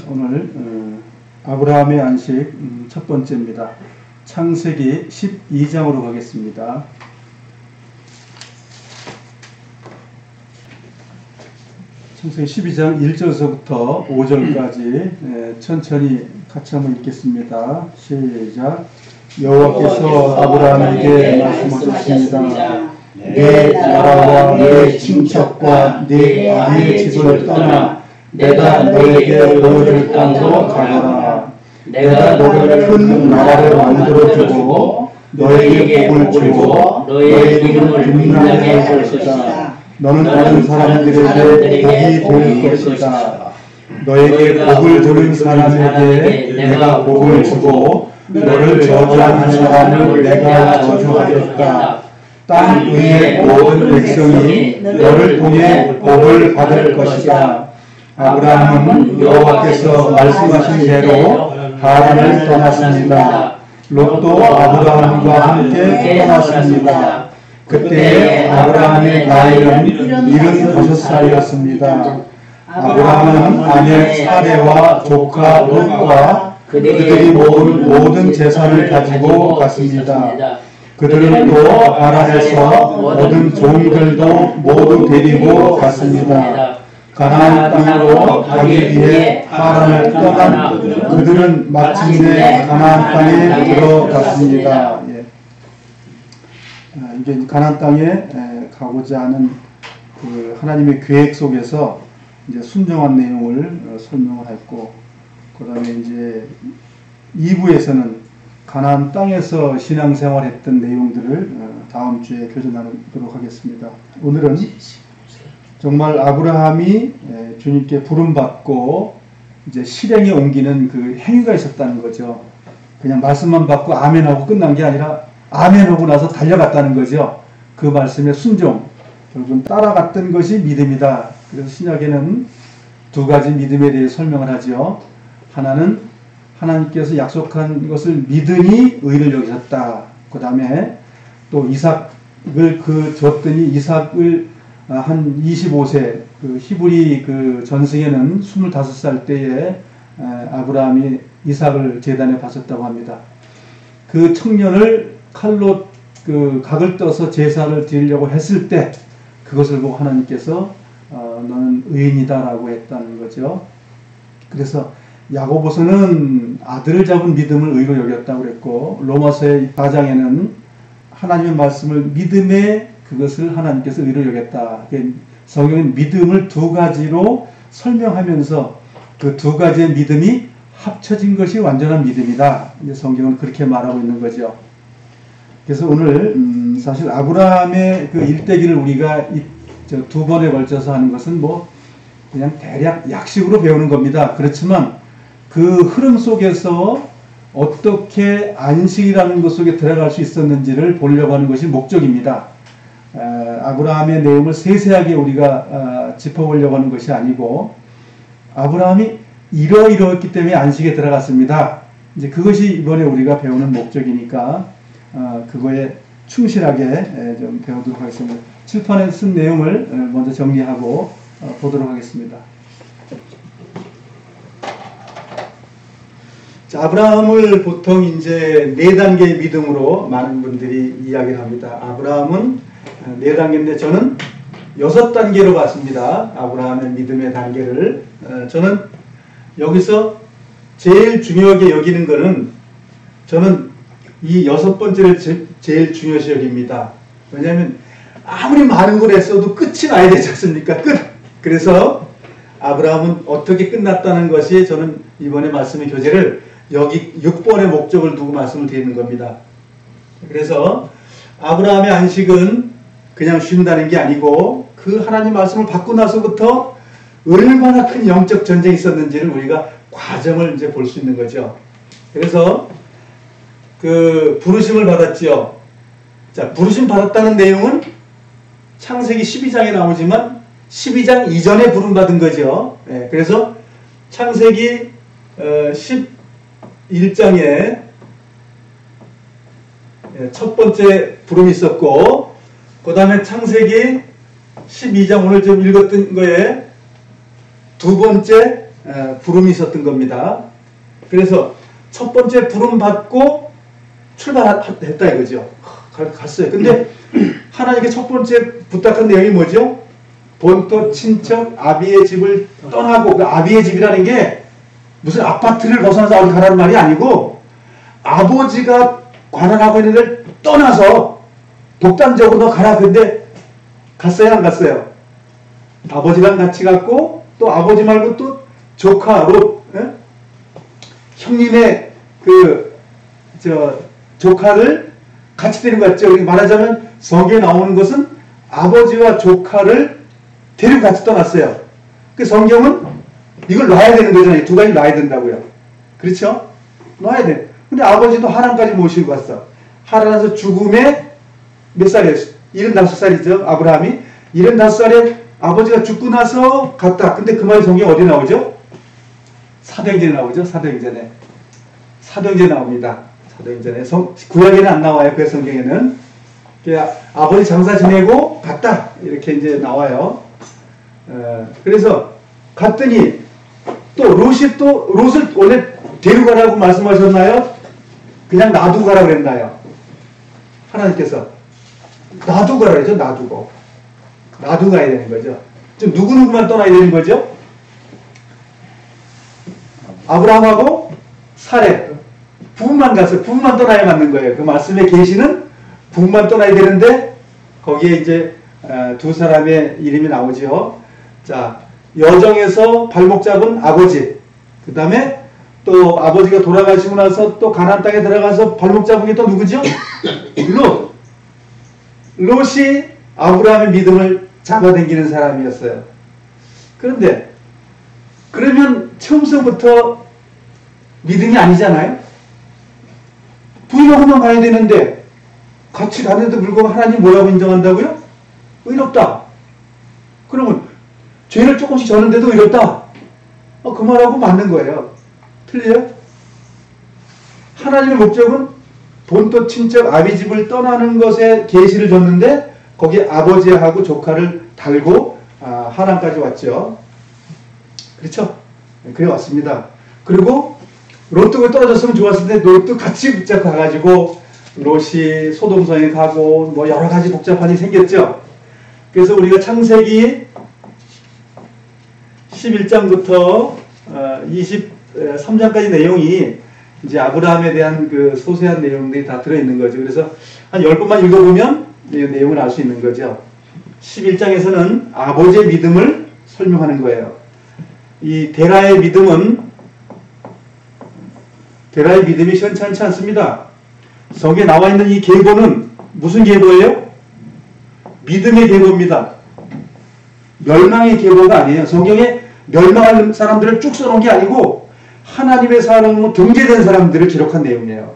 오늘 아브라함의 안식 첫 번째입니다. 창세기 12장으로 가겠습니다. 창세기 12장 1절서부터 5절까지 천천히 같이 한번 읽겠습니다. 시작. 여호와께서 아브라함에게 말씀하셨습니다. 내 나라와 내 친척과 내 아내의 집을 떠나 내가 너에게 보여줄 땅으로 가거라. 내가 너를 큰 나라로 만들어주고 너에게 복을 주고 너의 이름을 빛나게 할 것이다. 너는 다른 사람들에게 복이 될 것이다. 너에게 복을 주는 사람에게 내가 복을 주고 너를 저주하는 사람을 내가 저주하겠다. 땅 위의 모든 백성이 너를 통해 복을 받을 것이다. 아브라함은 여호와께서 말씀하신 대로 하란을 떠났습니다. 롯도 아브라함과 함께 떠났습니다. 그때 아브라함의 나이는 75살이었습니다. 아브라함은 아내 사레와 조카 롯과 그들이 모은 모든 재산을 가지고 갔습니다. 그들은 또 하란에서 모든 종들도 모두 데리고 갔습니다. 가나안 땅으로 가기 위해 하란을 떠난 그들은 마침내 가나안 땅에 들어갔습니다. 이제 가나안 땅에 가고자 하는 그 하나님의 계획 속에서 이제 순종한 내용을 설명을 했고, 그다음에 이제 2부에서는 가나안 땅에서 신앙생활했던 내용들을 다음 주에 교전하도록 하겠습니다. 오늘은 정말 아브라함이 주님께 부름받고 이제 실행에 옮기는 그 행위가 있었다는 거죠. 그냥 말씀만 받고 아멘하고 끝난 게 아니라 아멘하고 나서 달려갔다는 거죠. 그 말씀의 순종, 결국은 따라갔던 것이 믿음이다. 그래서 신약에는 두 가지 믿음에 대해 설명을 하죠. 하나는 하나님께서 약속한 것을 믿으니 의를 여기셨다. 그 다음에 또 이삭을 줬더니 이삭을 한 25세, 그 히브리 그 전승에는 25살 때에 아브라함이 이삭을 제단에 바쳤다고 합니다. 그 청년을 칼로 그 각을 떠서 제사를 드리려고 했을 때 그것을 보고 하나님께서 너는 의인이다라고 했다는 거죠. 그래서 야고보서는 아들을 잡은 믿음을 의로 여겼다고 그랬고, 로마서의 4장에는 하나님의 말씀을 믿음에 그것을 하나님께서 의로 여겼다. 성경은 믿음을 두 가지로 설명하면서 그 두 가지의 믿음이 합쳐진 것이 완전한 믿음이다. 이제 성경은 그렇게 말하고 있는 거죠. 그래서 오늘 사실 아브라함의 그 일대기를 우리가 두 번에 걸쳐서 하는 것은 뭐 그냥 대략 약식으로 배우는 겁니다. 그렇지만 그 흐름 속에서 어떻게 안식이라는 것 속에 들어갈 수 있었는지를 보려고 하는 것이 목적입니다. 아브라함의 내용을 세세하게 우리가 짚어보려고 하는 것이 아니고, 아브라함이 이러이러했기 때문에 안식에 들어갔습니다. 이제 그것이 이번에 우리가 배우는 목적이니까 그거에 충실하게 좀 배우도록 하겠습니다. 칠판에 쓴 내용을 먼저 정리하고 보도록 하겠습니다. 자, 아브라함을 보통 이제 4단계의 믿음으로 많은 분들이 이야기를 합니다. 아브라함은 4단계인데 저는 6단계로 봤습니다. 아브라함의 믿음의 단계를. 저는 여기서 제일 중요하게 여기는 것은 저는 이 6번째를 제일 중요시 여깁니다. 왜냐하면 아무리 많은 걸 했어도 끝이 나야 되지 않습니까? 끝! 그래서 아브라함은 어떻게 끝났다는 것이 저는 이번에 말씀의 교재를 여기 6번의 목적을 두고 말씀을 드리는 겁니다. 그래서 아브라함의 안식은 그냥 쉰다는 게 아니고 그 하나님 말씀을 받고 나서부터 얼마나 큰 영적 전쟁이 있었는지를 우리가 과정을 이제 볼 수 있는 거죠. 그래서 그 부르심을 받았지요. 자, 부르심 받았다는 내용은 창세기 12장에 나오지만 12장 이전에 부름받은 거죠. 그래서 창세기 11장에 첫 번째 부름이 있었고, 그 다음에 창세기 12장 오늘 좀 읽었던 거에 두 번째 부름이 있었던 겁니다. 그래서 첫 번째 부름 받고 출발했다 이거죠. 갔어요. 근데 하나님께 첫 번째 부탁한 내용이 뭐죠? 본토 친척 아비의 집을 떠나고, 그 아비의 집이라는 게 무슨 아파트를 벗어나서 어디 가라는 말이 아니고 아버지가 관할하고 있는 데를 떠나서 독단적으로 너 가라. 근데 갔어요 안 갔어요? 아버지랑 같이 갔고, 또 아버지 말고 또 조카 롯, 형님의 조카를 같이 데리고 갔죠. 말하자면 성경에 나오는 것은 아버지와 조카를 데리고 같이 떠났어요. 그 성경은 이걸 놔야 되는 거잖아요. 두 가지 놔야 된다고요. 그렇죠? 놔야 돼. 근데 아버지도 하란까지 모시고 갔어. 하란에서 죽음에 몇 살이에요? 75살이죠. 아브라함이. 75살에 아버지가 죽고 나서 갔다. 근데 그 말이 성경에 어디 나오죠? 사도행전에 나오죠. 사도행전에. 사도행전에 나옵니다. 사도행전에. 구약에는 안 나와요. 그 성경에는. 아버지 장사 지내고 갔다. 이렇게 이제 나와요. 그래서 갔더니 또 롯을 원래 데려가라고 말씀하셨나요? 그냥 놔두고 가라고 그랬나요? 하나님께서 놔두고 가라 그랬죠. 놔두고 가야 되는 거죠. 지금 누구누구만 떠나야 되는 거죠? 아브라함하고 사렙 부부만 갔어요. 부부만 떠나야 맞는 거예요. 그 말씀의 계시는 부부만 떠나야 되는데 거기에 이제 두 사람의 이름이 나오죠. 자, 여정에서 발목 잡은 아버지, 그 다음에 또 아버지가 돌아가시고 나서 또 가나안 땅에 들어가서 발목 잡은 게 또 누구죠? 롯이 아브라함의 믿음을 잡아당기는 사람이었어요. 그런데 그러면 처음서부터 믿음이 아니잖아요. 부인하고만 가야 되는데 같이 가는데도 불구하고 하나님 뭐라고 인정한다고요? 의롭다. 그러면 죄를 조금씩 졌는데도 의롭다. 그 말하고 맞는 거예요. 틀려요? 하나님의 목적은 본토 친척 아비 집을 떠나는 것에 계시를 줬는데 거기에 아버지하고 조카를 달고 하란까지 왔죠. 그렇죠? 그래 왔습니다. 그리고 롯도 떨어졌으면 좋았을 텐데 롯도 같이 붙잡고 가가지고 롯이 소돔성에 가고 뭐 여러 가지 복잡한 일이 생겼죠. 그래서 우리가 창세기 11장부터 23장까지 내용이 이제 아브라함에 대한 그 소세한 내용들이 다 들어있는 거죠. 그래서 한 10번만 읽어보면 이 내용을 알 수 있는 거죠. 11장에서는 아버지의 믿음을 설명하는 거예요. 이 데라의 믿음이 시원찮지 않습니다. 성경에 나와 있는 이 계보는 무슨 계보예요? 믿음의 계보입니다. 멸망의 계보가 아니에요. 성경에 멸망할 사람들을 쭉 써놓은 게 아니고 하나님의 사랑으로 등재된 사람들을 기록한 내용이에요.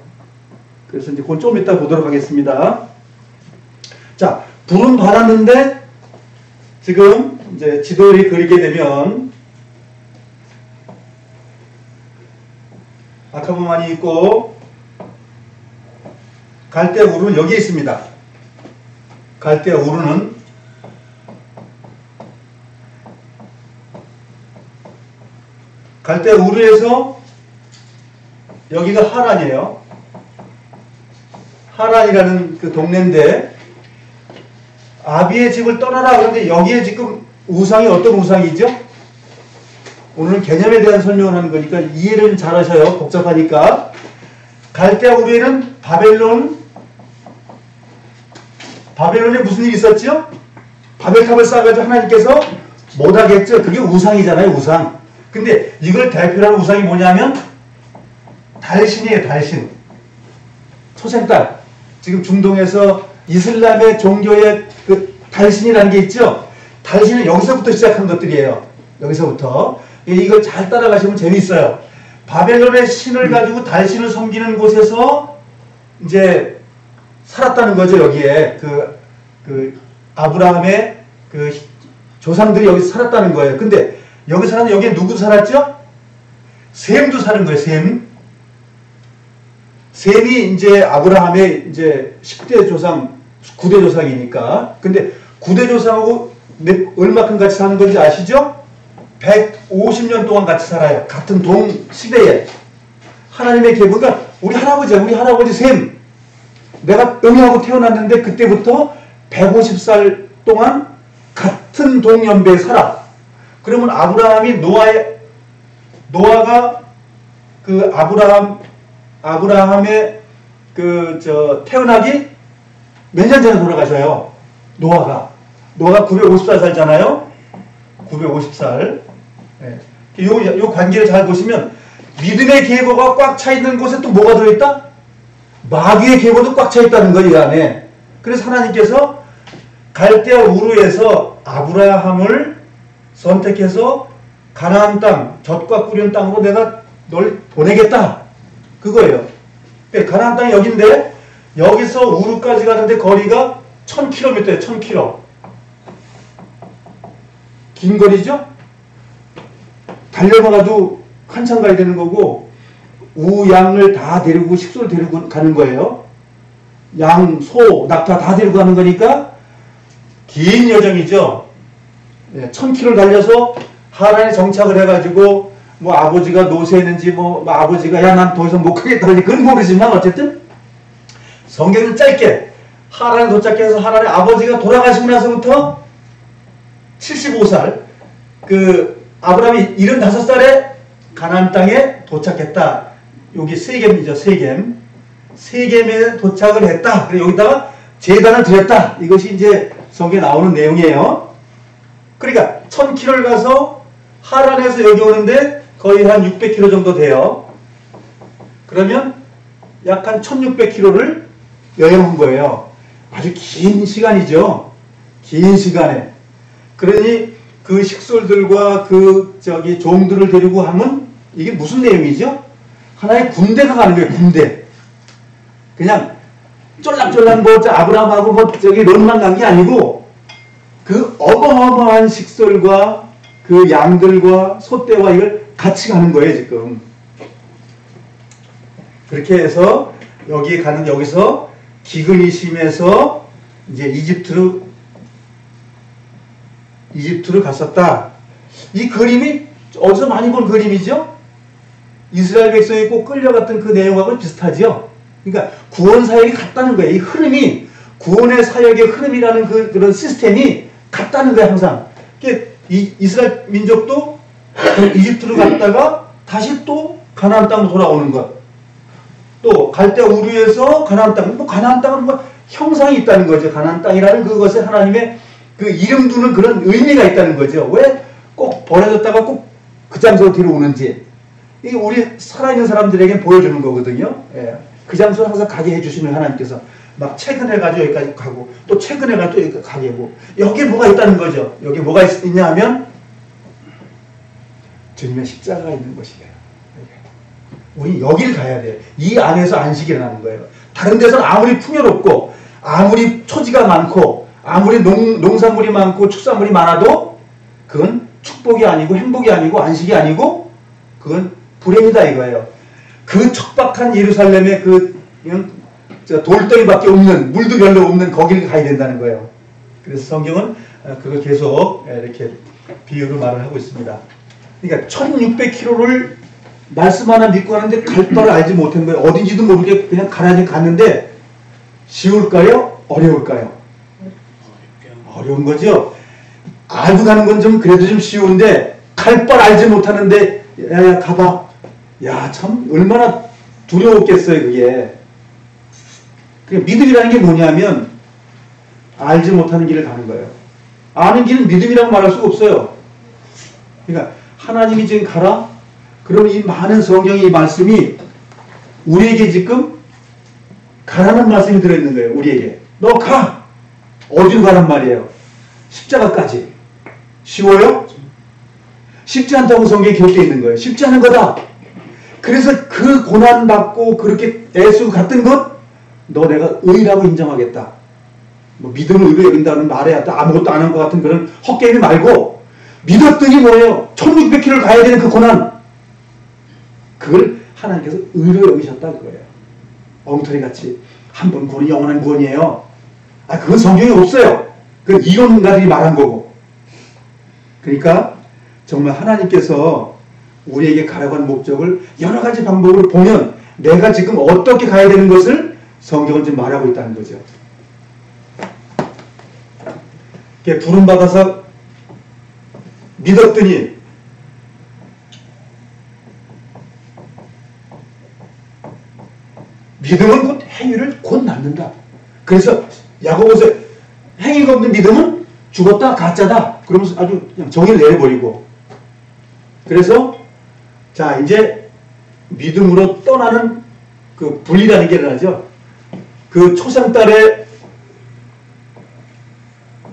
그래서 이제 그건 좀 이따 보도록 하겠습니다. 자, 부름 받았는데 지금 이제 지도를 그리게 되면 아카보만이 있고 갈대아 우르는 여기에 있습니다. 갈대아 우르는 갈대아 우르에서 여기가 하란이에요. 하란이라는 그 동네인데 아비의 집을 떠나라 그러는데 여기에 지금 우상이 어떤 우상이죠? 오늘은 개념에 대한 설명을 하는 거니까 이해를 잘 하셔요. 복잡하니까. 갈대아 우르에는 바벨론에 무슨 일이 있었죠? 바벨탑을 쌓아가지고 하나님께서 못하겠죠. 그게 우상이잖아요. 우상. 근데 이걸 대표하는 우상이 뭐냐면 달신이에요. 달신. 초생달. 지금 중동에서 이슬람의 종교의 그 달신이라는 게 있죠. 달신은 여기서부터 시작한 것들이에요. 여기서부터. 이걸 잘 따라가시면 재밌어요. 바벨론의 신을 가지고 달신을 섬기는 곳에서 이제 살았다는 거죠. 여기에 그 아브라함의 그 조상들이 여기서 살았다는 거예요. 근데 여기 사는 여기에 누구 살았죠? 셈도 사는 거예요. 셈이 이제 아브라함의 이제 10대 조상, 9대 조상이니까. 근데 9대 조상하고 얼마큼 같이 사는 건지 아시죠? 150년 동안 같이 살아요. 같은 동시대에. 하나님의 계획은, 그러니까 우리 할아버지 셈. 내가 응하고 태어났는데 그때부터 150살 동안 같은 동년배에 살아. 그러면 노아가 그 아브라함의 태어나기 몇 년 전에 돌아가셔요. 노아가 950살 살잖아요. 950살. 네. 요 관계를 잘 보시면 믿음의 계보가 꽉 차 있는 곳에 또 뭐가 들어있다? 마귀의 계보도 꽉 차 있다는 거예요, 이 안에. 그래서 하나님께서 갈대아 우르에서 아브라함을 선택해서 가나안 땅, 젖과 꿀인 땅으로 내가 널 보내겠다. 그거예요. 가나안 땅이 여긴데 여기서 우르까지 가는데 거리가 1000km예요. 1000km. 긴 거리죠? 달려가도 한참 가야 되는 거고 우양을 다 데리고 식소를 데리고 가는 거예요. 양, 소, 낙타 다 데리고 가는 거니까 긴 여정이죠. 1000km를 달려서 하란에 정착을 해가지고 뭐 아버지가 노쇠했는지 뭐 아버지가 야 난 더 이상 못 가겠다 그건 모르지만 어쨌든 성경은 짧게 하란에 도착해서 하란에 아버지가 돌아가시고 나서부터 75살 그 아브라함이 75살에 가나안 땅에 도착했다. 여기 세겜이죠. 세겜에 도착을 했다. 그래서 여기다가 제단을 드렸다. 이것이 이제 성경에 나오는 내용이에요. 그러니까 1000km를 가서 하란에서 여기 오는데 거의 한 600km 정도 돼요. 그러면 약 한 1600km를 여행한 거예요. 아주 긴 시간이죠. 긴 시간에. 그러니 그 식솔들과 종들을 데리고 하면 이게 무슨 내용이죠? 하나의 군대가 가는 거예요. 군대. 그냥 쫄랑쫄랑 아브라함하고 롯만 간 게 아니고 그 어마어마한 식솔과 그 양들과 소떼와 이걸 같이 가는 거예요, 지금. 그렇게 해서 여기서 기근이 심해서 이제 이집트로 갔었다. 이 그림이 어디서 많이 본 그림이죠? 이스라엘 백성이 꼭 끌려갔던 그 내용하고 비슷하죠? 그러니까 구원 사역이 같다는 거예요. 이 흐름이, 구원의 사역의 흐름이라는 그런 시스템이 같다는 거예요, 항상. 이스라엘 민족도 이집트로 갔다가 다시 또 가나안 땅으로 돌아오는 것. 또 갈대아 우르에서 가나안 땅, 가나안 땅은 형상이 있다는 거죠. 가나안 땅이라는 그것에 하나님의 그 이름 두는 그런 의미가 있다는 거죠. 왜 꼭 버려졌다가 꼭 그 장소로 들어오는지. 이게 우리 살아있는 사람들에게 보여주는 거거든요. 예. 그 장소를 항상 가게 해주시는 하나님께서 막 최근해가지고 여기까지 가고 또 최근해가지고 또 여기까지 가게 하고 여기에 뭐가 있다는 거죠. 여기 뭐가 있냐 하면 주님의 십자가가 있는 것이에요. 우리 여기를 가야 돼요. 이 안에서 안식이 일어나는 거예요. 다른 데서는 아무리 풍요롭고 아무리 초지가 많고 아무리 농산물이 많고 축산물이 많아도 그건 축복이 아니고 행복이 아니고 안식이 아니고 그건 불행이다 이거예요. 그 척박한 예루살렘에 돌덩이밖에 없는, 물도 별로 없는 거기를 가야 된다는 거예요. 그래서 성경은 그걸 계속 이렇게 비유로 말을 하고 있습니다. 그러니까 1600km를 말씀 하나 믿고 가는데 갈 바를 알지 못한 거예요. 어딘지도 모르게 그냥 갔는데 쉬울까요? 어려울까요? 어려운 거죠. 알고 가는 건 좀 그래도 좀 쉬운데 갈 바를 알지 못하는데 야 가봐. 야 참 얼마나 두려웠겠어요 그게. 믿음이라는 게 뭐냐면 알지 못하는 길을 가는 거예요. 아는 길은 믿음이라고 말할 수가 없어요. 그러니까 하나님이 지금 가라? 그러면 이 많은 성경의 이 말씀이 우리에게 지금 가라는 말씀이 들어있는 거예요. 우리에게. 너 가! 어디로 가란 말이에요? 십자가까지. 쉬워요? 쉽지 않다고 성경에 기록되어 있는 거예요. 쉽지 않은 거다. 그래서 그 고난받고 그렇게 애쓰고 갔던 것 너 내가 의라고 인정하겠다. 뭐 믿음을 의로 여긴다는 말에 아무것도 안 한 것 같은 그런 헛개미 말고 믿었더니 뭐예요? 1600km를 가야 되는 그 고난. 그걸 하나님께서 의로 여기셨다 그거예요. 엉터리같이 한 번 구원이 영원한 구원이에요. 그건 성경에 없어요. 그건 이론가들이 말한 거고. 그러니까 정말 하나님께서 우리에게 가라고 하는 목적을 여러 가지 방법으로 보면 내가 지금 어떻게 가야 되는 것을 성경은 지금 말하고 있다는 거죠. 부름받아서 믿었더니 믿음은 곧 행위를 곧 낳는다. 그래서 야고보서 행위가 없는 믿음은 죽었다 가짜다 그러면서 아주 그냥 정의를 내려버리고, 그래서 자 이제 믿음으로 떠나는 그 분리라는 게 일어나죠. 그 초상딸의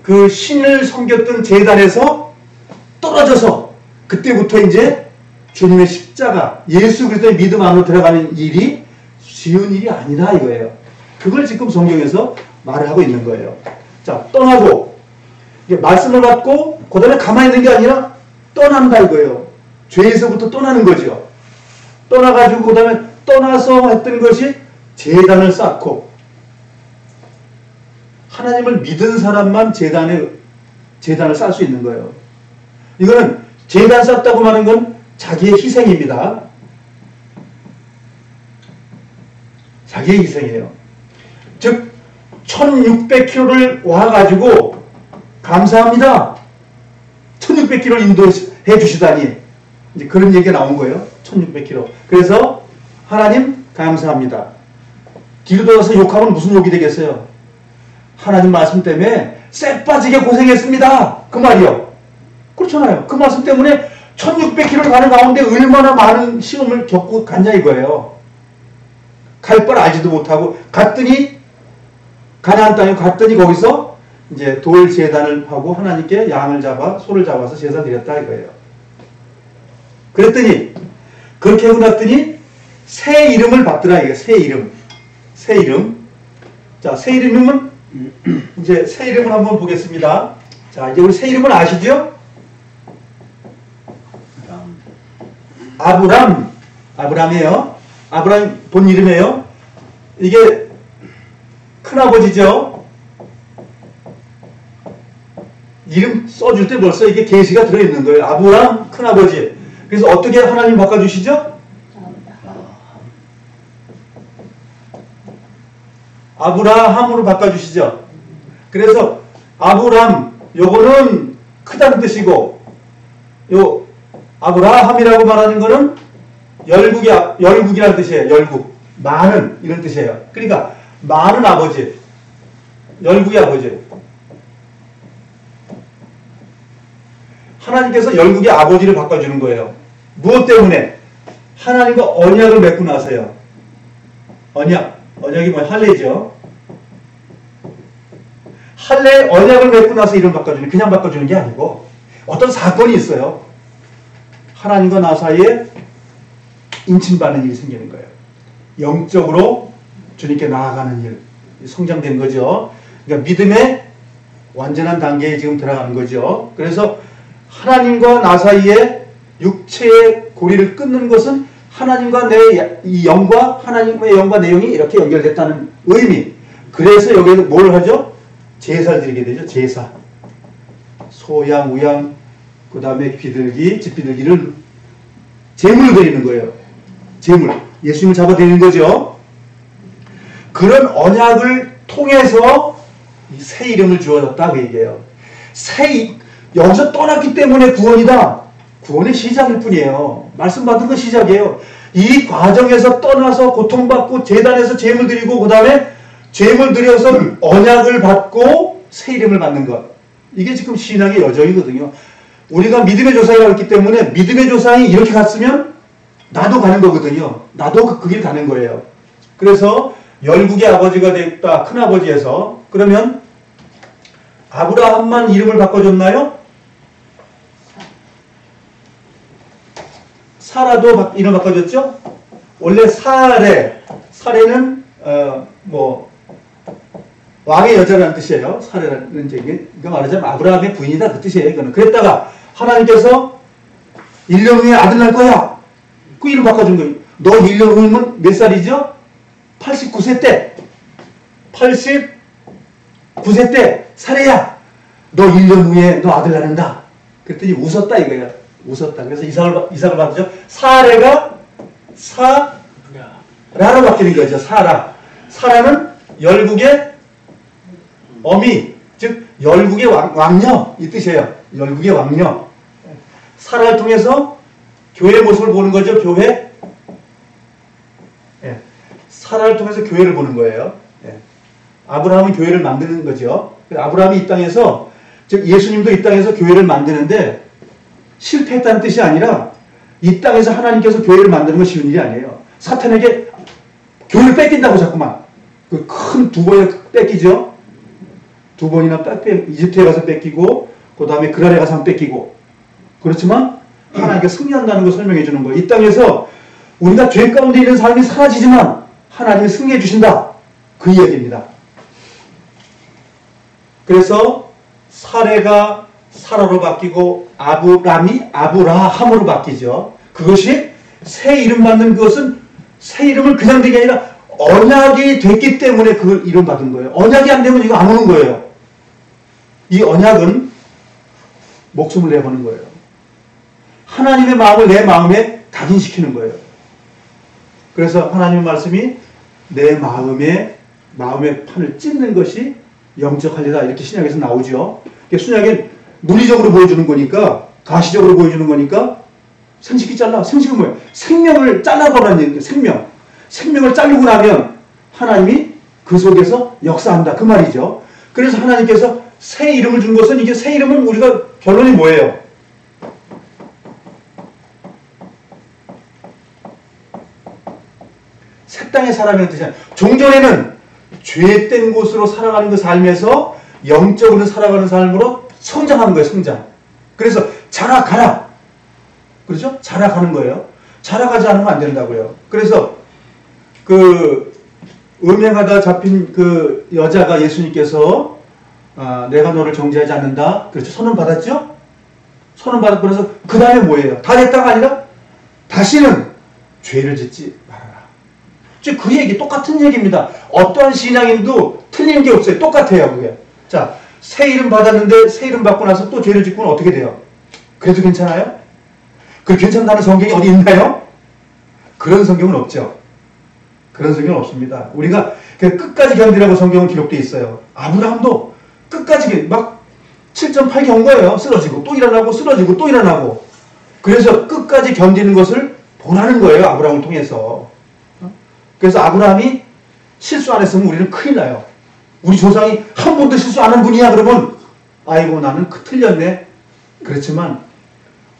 그 신을 섬겼던 제단에서 떨어져서 그때부터 이제 주님의 십자가 예수 그리스도의 믿음 안으로 들어가는 일이 쉬운 일이 아니다 이거예요. 그걸 지금 성경에서 말을 하고 있는 거예요. 자, 떠나고 말씀을 받고 그 다음에 가만히 있는 게 아니라 떠난다 이거예요. 죄에서부터 떠나는 거죠. 떠나가지고 그 다음에 떠나서 했던 것이 제단을 쌓고, 하나님을 믿은 사람만 제단을 쌓을 수 있는 거예요. 이거는 제단 쌓았다고 하는 건 자기의 희생입니다. 자기의 희생이에요. 즉 1600km를 와가지고 감사합니다. 1600km를 인도해 주시다니, 이제 그런 얘기가 나온 거예요. 1600km. 그래서 하나님 감사합니다. 뒤로 돌아서 욕하면 무슨 욕이 되겠어요? 하나님 말씀 때문에 쎄 빠지게 고생했습니다. 그 말이요. 그렇잖아요. 그 말씀 때문에 1600km를 가는 가운데 얼마나 많은 시험을 겪고 갔냐 이거예요. 갈 바를 알지도 못하고 갔더니 가나안 땅에 갔더니 거기서 이제 돌 제단을 하고 하나님께 양을 잡아 소를 잡아서 제사 드렸다 이거예요. 그랬더니 그렇게 하고 났더니 새 이름을 받더라 이게. 새 이름. 새 이름. 자, 새 이름은 이제 새 이름을 한번 보겠습니다. 자, 이제 우리 새 이름을 아시죠? 아브람. 아브람이에요. 아브람 본 이름이에요. 이게 큰아버지죠. 이름 써줄 때 벌써 이게 계시가 들어있는 거예요. 아브람 큰아버지. 그래서 어떻게 하나님 바꿔주시죠? 아브라함으로 바꿔주시죠. 그래서 아브람 요거는 크다는 뜻이고, 요 아브라함이라고 말하는 거는 열국이라는 뜻이에요. 열국. 많은 이런 뜻이에요. 그러니까 많은 아버지. 열국의 아버지. 하나님께서 열국의 아버지를 바꿔주는 거예요. 무엇 때문에? 하나님과 언약을 맺고 나서요. 언약이 뭐야? 할례죠. 할례 언약을 맺고 나서 이름 바꿔주는, 그냥 바꿔주는 게 아니고 어떤 사건이 있어요. 하나님과 나 사이에 인침받는 일이 생기는 거예요. 영적으로 주님께 나아가는 일, 성장된 거죠. 그러니까 믿음의 완전한 단계에 지금 들어가는 거죠. 그래서 하나님과 나 사이에 육체의 고리를 끊는 것은 하나님과 내 이 영과 하나님의 영과 내 영이 이렇게 연결됐다는 의미. 그래서 여기에서 뭘 하죠? 제사를 드리게 되죠. 제사. 소양, 우양, 그 다음에 비둘기, 집비둘기를 제물로 드리는 거예요. 제물. 예수님을 잡아드리는 거죠. 그런 언약을 통해서 새 이름을 주어졌다 그 얘기예요. 여기서 떠났기 때문에 구원이다. 구원의 시작일 뿐이에요. 말씀 받은 건 시작이에요. 이 과정에서 떠나서 고통받고 제단에서 제물 드리고 그 다음에 제물 드려서 언약을 받고 새 이름을 받는 것. 이게 지금 신앙의 여정이거든요. 우리가 믿음의 조상이라고 했기 때문에 믿음의 조상이 이렇게 갔으면 나도 가는 거거든요. 나도 그 길 가는 거예요. 그래서 열국의 아버지가 됐다. 큰아버지에서. 그러면 아브라함만 이름을 바꿔줬나요? 사라도 이름 바꿔줬죠? 원래 사레는 왕의 여자라는 뜻이에요. 사레라는 얘기. 이거 말하자면 아브라함의 부인이다 그 뜻이에요. 이거는. 그랬다가 하나님께서 1년 후에 아들 날 거야. 그 이름 바꿔준 거예요. 너 1년 후면 몇 살이죠? 89세 때. 89세 때 사레야. 너 1년 후에 너 아들 낳는다. 그랬더니 웃었다 이거야. 웃었다. 그래서 이삭을 받죠. 사레가 사라로 바뀌는 거죠. 사라는 열국의 어미, 즉 열국의 왕녀 이 뜻이에요. 열국의 왕녀. 사라를 통해서 교회의 모습을 보는 거죠. 교회. 예. 사라를 통해서 교회를 보는 거예요. 예. 아브라함은 교회를 만드는 거죠. 아브라함이 이 땅에서, 즉 예수님도 이 땅에서 교회를 만드는데 실패했다는 뜻이 아니라 이 땅에서 하나님께서 교회를 만드는 건 쉬운 일이 아니에요. 사탄에게 교회를 뺏긴다고 자꾸만. 그 큰 두 번이나 뺏기죠. 두 번이나 이집트에 가서 뺏기고 그 다음에 그랄에 가서 뺏기고. 그렇지만 하나님께 승리한다는 걸 설명해 주는 거예요. 이 땅에서 우리가 죄 가운데 있는 삶이 사라지지만 하나님이 승리해 주신다. 그 이야기입니다. 그래서 사레가 사라로 바뀌고 아브람이 아브라함으로 바뀌죠. 그것이 새 이름 받는 것은 새 이름을 그냥 된 게 아니라 언약이 됐기 때문에 그 이름 받은 거예요. 언약이 안 되면 이거 안 오는 거예요. 이 언약은 목숨을 내보는 거예요. 하나님의 마음을 내 마음에 각인시키는 거예요. 그래서 하나님의 말씀이 내 마음의 판을 찢는 것이 영적하리다. 이렇게 신약에서 나오죠. 신약에 물리적으로 보여주는 거니까, 가시적으로 보여주는 거니까 생식이 잘라. 생식은 뭐예요? 생명을 잘라버리는 얘기예요. 생명을 자르고 나면 하나님이 그 속에서 역사한다. 그 말이죠. 그래서 하나님께서 새 이름을 준 것은, 이게 새 이름은 우리가 결론이 뭐예요? 새 땅의 사람이라는 뜻이야. 종전에는 죄된 곳으로 살아가는 그 삶에서 영적으로 살아가는 삶으로 성장한 거예요. 성장. 그래서 자라가라. 그렇죠? 자라가는 거예요. 자라가지 않으면 안 된다고요. 그래서 그 음행하다 잡힌 그 여자가 예수님께서 내가 너를 정죄하지 않는다. 그렇죠? 선언 받았죠? 선언 받았고, 그래서 그 다음에 뭐예요? 다 됐다가 아니라 다시는 죄를 짓지 말아라. 즉 그 얘기 똑같은 얘기입니다. 어떠한 신앙인도 틀린 게 없어요. 똑같아요. 그게. 자, 새 이름 받았는데 새 이름 받고 나서 또 죄를 짓고는 어떻게 돼요? 그래도 괜찮아요? 그 괜찮다는 성경이 어디 있나요? 그런 성경은 없죠. 그런 성경은 없습니다. 우리가 끝까지 견디라고 성경은 기록되어 있어요. 아브라함도 끝까지 막 7.8 경 거예요. 쓰러지고 또 일어나고 쓰러지고 또 일어나고. 그래서 끝까지 견디는 것을 보라는 거예요. 아브라함을 통해서. 그래서 아브라함이 실수 안 했으면 우리는 큰일 나요. 우리 조상이 한 번도 실수 안 한 분이야 그러면 아이고 나는 틀렸네. 그렇지만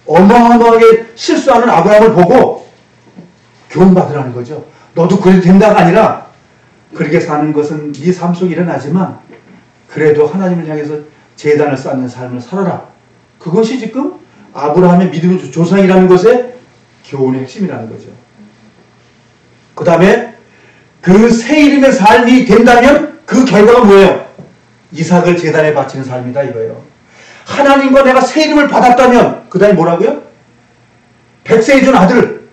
어마어마하게 실수하는 아브라함을 보고 교훈받으라는 거죠. 너도 그래도 된다가 아니라 그렇게 사는 것은 네 삶 속에 일어나지만 그래도 하나님을 향해서 제단을 쌓는 삶을 살아라. 그것이 지금 아브라함의 믿음의 조상이라는 것의 교훈의 핵심이라는 거죠. 그 다음에 그 새 이름의 삶이 된다면 그 결과가 뭐예요? 이삭을 제단에 바치는 삶이다 이거예요. 하나님과 내가 새 이름을 받았다면 그 다음에 뭐라고요? 백세에 준 아들을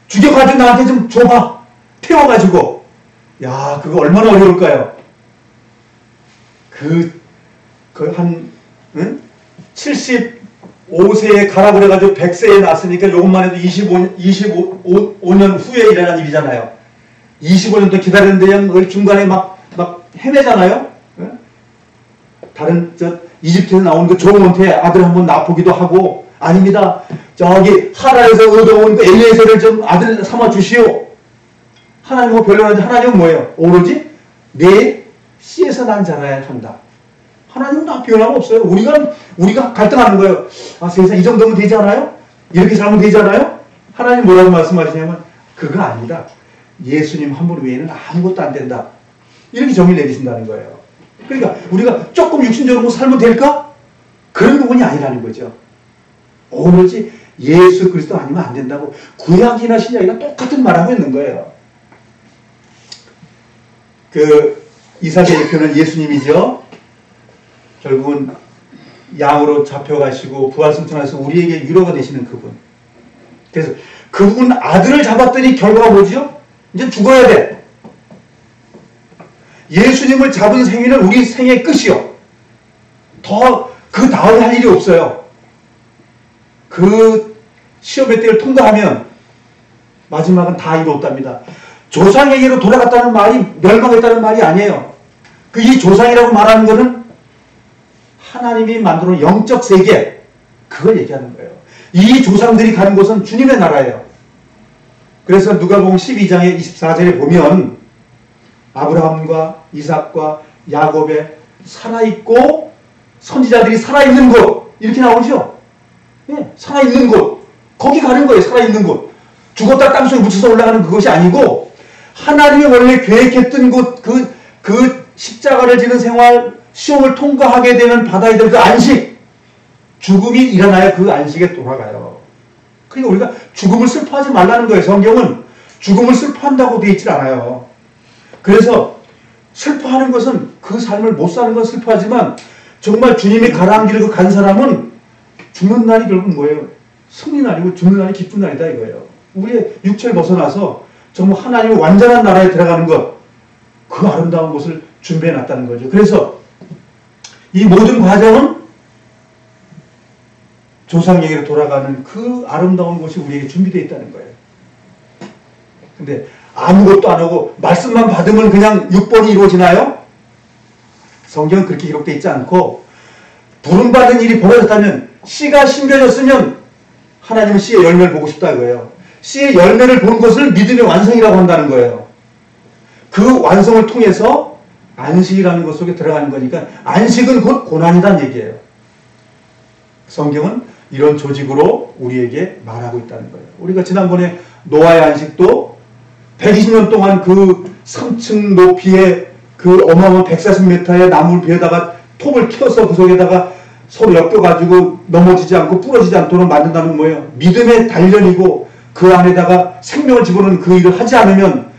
죽여가지고 나한테 좀 줘봐. 태워가지고. 야, 그거 얼마나 어려울까요? 한 75세에 가라 그래가지고 100세에 낳았으니까 요것만 해도 25년 후에 일어난 일이잖아요. 25년 동안 기다렸는데 중간에 막 헤매잖아요. 다른 이집트에서 나온 그 종한테 아들 한번 낳아보기도 하고, 아닙니다. 저기 하라에서 얻어온 그 엘리에셀을 좀 아들 삼아 주시오. 하나님은 별로는데 하나님은 뭐예요? 오로지 내 씨에서 난 자라야 한다. 하나님은 나 변함 없어요. 우리가 갈등하는 거예요. 아, 세상 이 정도면 되지 않아요? 이렇게 살면 되지 않아요? 하나님 뭐라고 말씀하시냐면 그거 아니다. 예수님 한 분 외에는 아무것도 안 된다. 이렇게 정의를 내리신다는 거예요. 그러니까 우리가 조금 육신적으로 살면 될까? 그런 부분이 아니라는 거죠. 오로지 예수 그리스도 아니면 안 된다고 구약이나 신약이나 똑같은 말하고 있는 거예요. 그 이삭의 대표는 예수님이죠. 결국은 양으로 잡혀가시고 부활승천하셔서 우리에게 위로가 되시는 그분. 그래서 그분 아들을 잡았더니 결과가 뭐죠? 이제 죽어야 돼. 예수님을 잡은 생애는 우리 생애의 끝이요. 더 그 다음에 할 일이 없어요. 그 시험의 때를 통과하면 마지막은 다 이루었답니다. 조상에게로 돌아갔다는 말이 멸망했다는 말이 아니에요. 그 이 조상이라고 말하는 것은 하나님이 만들어 놓은 영적 세계, 그걸 얘기하는 거예요. 이 조상들이 가는 곳은 주님의 나라예요. 그래서 누가복음 12장의 24절에 보면 아브라함과 이삭과 야곱의 살아있고 선지자들이 살아있는 곳, 이렇게 나오죠. 네, 살아있는 곳, 거기 가는 거예요. 살아있는 곳. 죽었다 땅속에 묻혀서 올라가는 그것이 아니고 하나님이 원래 계획했던 곳, 그 십자가를 지는 생활, 시험을 통과하게 되면 받아야 될 그 안식, 죽음이 일어나야 그 안식에 돌아가요. 그러니까 우리가 죽음을 슬퍼하지 말라는 거예요. 성경은 죽음을 슬퍼한다고 되어 있질 않아요. 그래서 슬퍼하는 것은 그 삶을 못 사는 건 슬퍼하지만 정말 주님이 가라앉기를 간 사람은 죽는 날이 결국 뭐예요? 승리 날이고 죽는 날이 기쁜 날이다 이거예요. 우리의 육체를 벗어나서 정말 하나님의 완전한 나라에 들어가는 것, 그 아름다운 곳을 준비해 놨다는 거죠. 그래서 이 모든 과정은 조상에게로 돌아가는 그 아름다운 곳이 우리에게 준비되어 있다는 거예요. 근데 아무것도 안 하고 말씀만 받으면 그냥 6번이 이루어지나요? 성경은 그렇게 기록되어 있지 않고 부름받은 일이 벌어졌다면, 씨가 심겨졌으면 하나님은 씨의 열매를 보고 싶다 이거예요. 씨의 열매를 보는 것을 믿음의 완성이라고 한다는 거예요. 그 완성을 통해서 안식이라는 것 속에 들어가는 거니까 안식은 곧 고난이란 얘기예요. 성경은 이런 조직으로 우리에게 말하고 있다는 거예요. 우리가 지난번에 노아의 안식도 120년 동안 그 3층 높이의 그 어마어마한 140m의 나무를 베어다가 톱을 켜서 그 속에다가 서로 엮여가지고 넘어지지 않고 부러지지 않도록 만든다는 뭐예요? 믿음의 단련이고 그 안에다가 생명을 집어넣는 그 일을 하지 않으면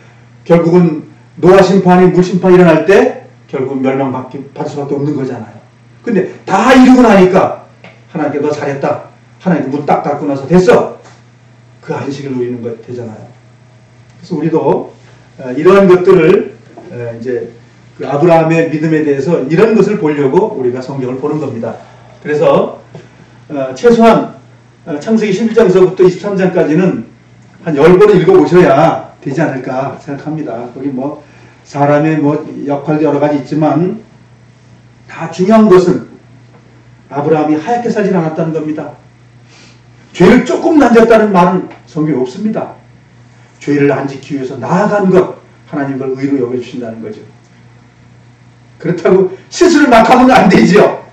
결국은 노아 심판이 물 심판이 일어날 때 결국 멸망받을 수밖에 없는 거잖아요. 근데 다 이루고 나니까 하나님께 너 잘했다. 하나님께 문 딱 닫고 나서 됐어. 그 안식을 누리는 것 되잖아요. 그래서 우리도 이러한 것들을 이제 그 아브라함의 믿음에 대해서 이런 것을 보려고 우리가 성경을 보는 겁니다. 그래서 최소한 창세기 11장에서부터 23장까지는 한 10번을 읽어보셔야 되지 않을까 생각합니다. 거기 뭐 사람의 뭐 역할도 여러 가지 있지만 다 중요한 것은 아브라함이 하얗게 살지 않았다는 겁니다. 죄를 조금 남겼다는 말은 성경에 없습니다. 죄를 안 지키기 위해서 나아간 것, 하나님 그걸 의로 여겨주신다는 거죠. 그렇다고 실수를 막 하면 안 되죠.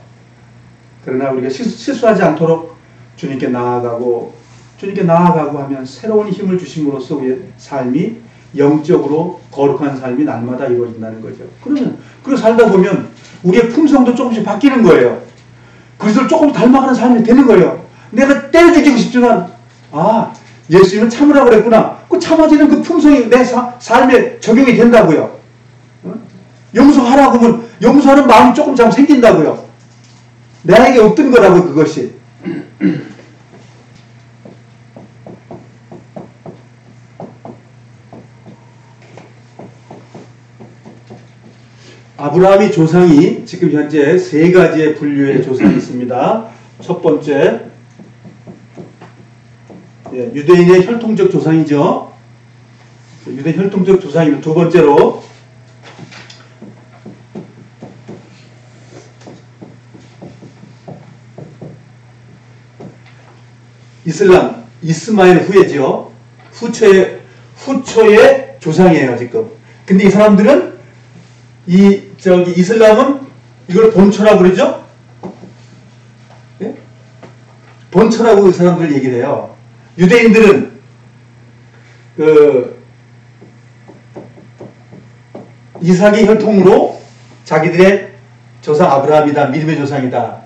그러나 우리가 실수하지 않도록 주님께 나아가고 하면 새로운 힘을 주심으로써 우리의 삶이 영적으로 거룩한 삶이 날마다 이루어진다는 거죠. 그러면 그렇게 살다 보면 우리의 품성도 조금씩 바뀌는 거예요. 그리스도를 조금 닮아가는 삶이 되는 거예요. 내가 때려 죽이고 싶지만 예수님은 참으라고 그랬구나. 그 참아지는 그 품성이 내 삶에 적용이 된다고요. 용서하라고 하면 용서하는 마음이 조금 생긴다고요. 나에게 없던 거라고 그것이. 아브라함의 조상이 지금 현재 세 가지의 분류의 조상이 있습니다. 첫 번째, 유대인의 혈통적 조상이죠. 유대인 혈통적 조상이고, 두 번째로 이슬람, 이스마엘 후예죠. 후초의 조상이에요, 지금. 근데 이 사람들은 이슬람은 이걸 본초라고 그러죠? 예? 본초라고 이 사람들 얘기를 해요. 유대인들은 이삭의 혈통으로 자기들의 조상 아브라함이다, 믿음의 조상이다.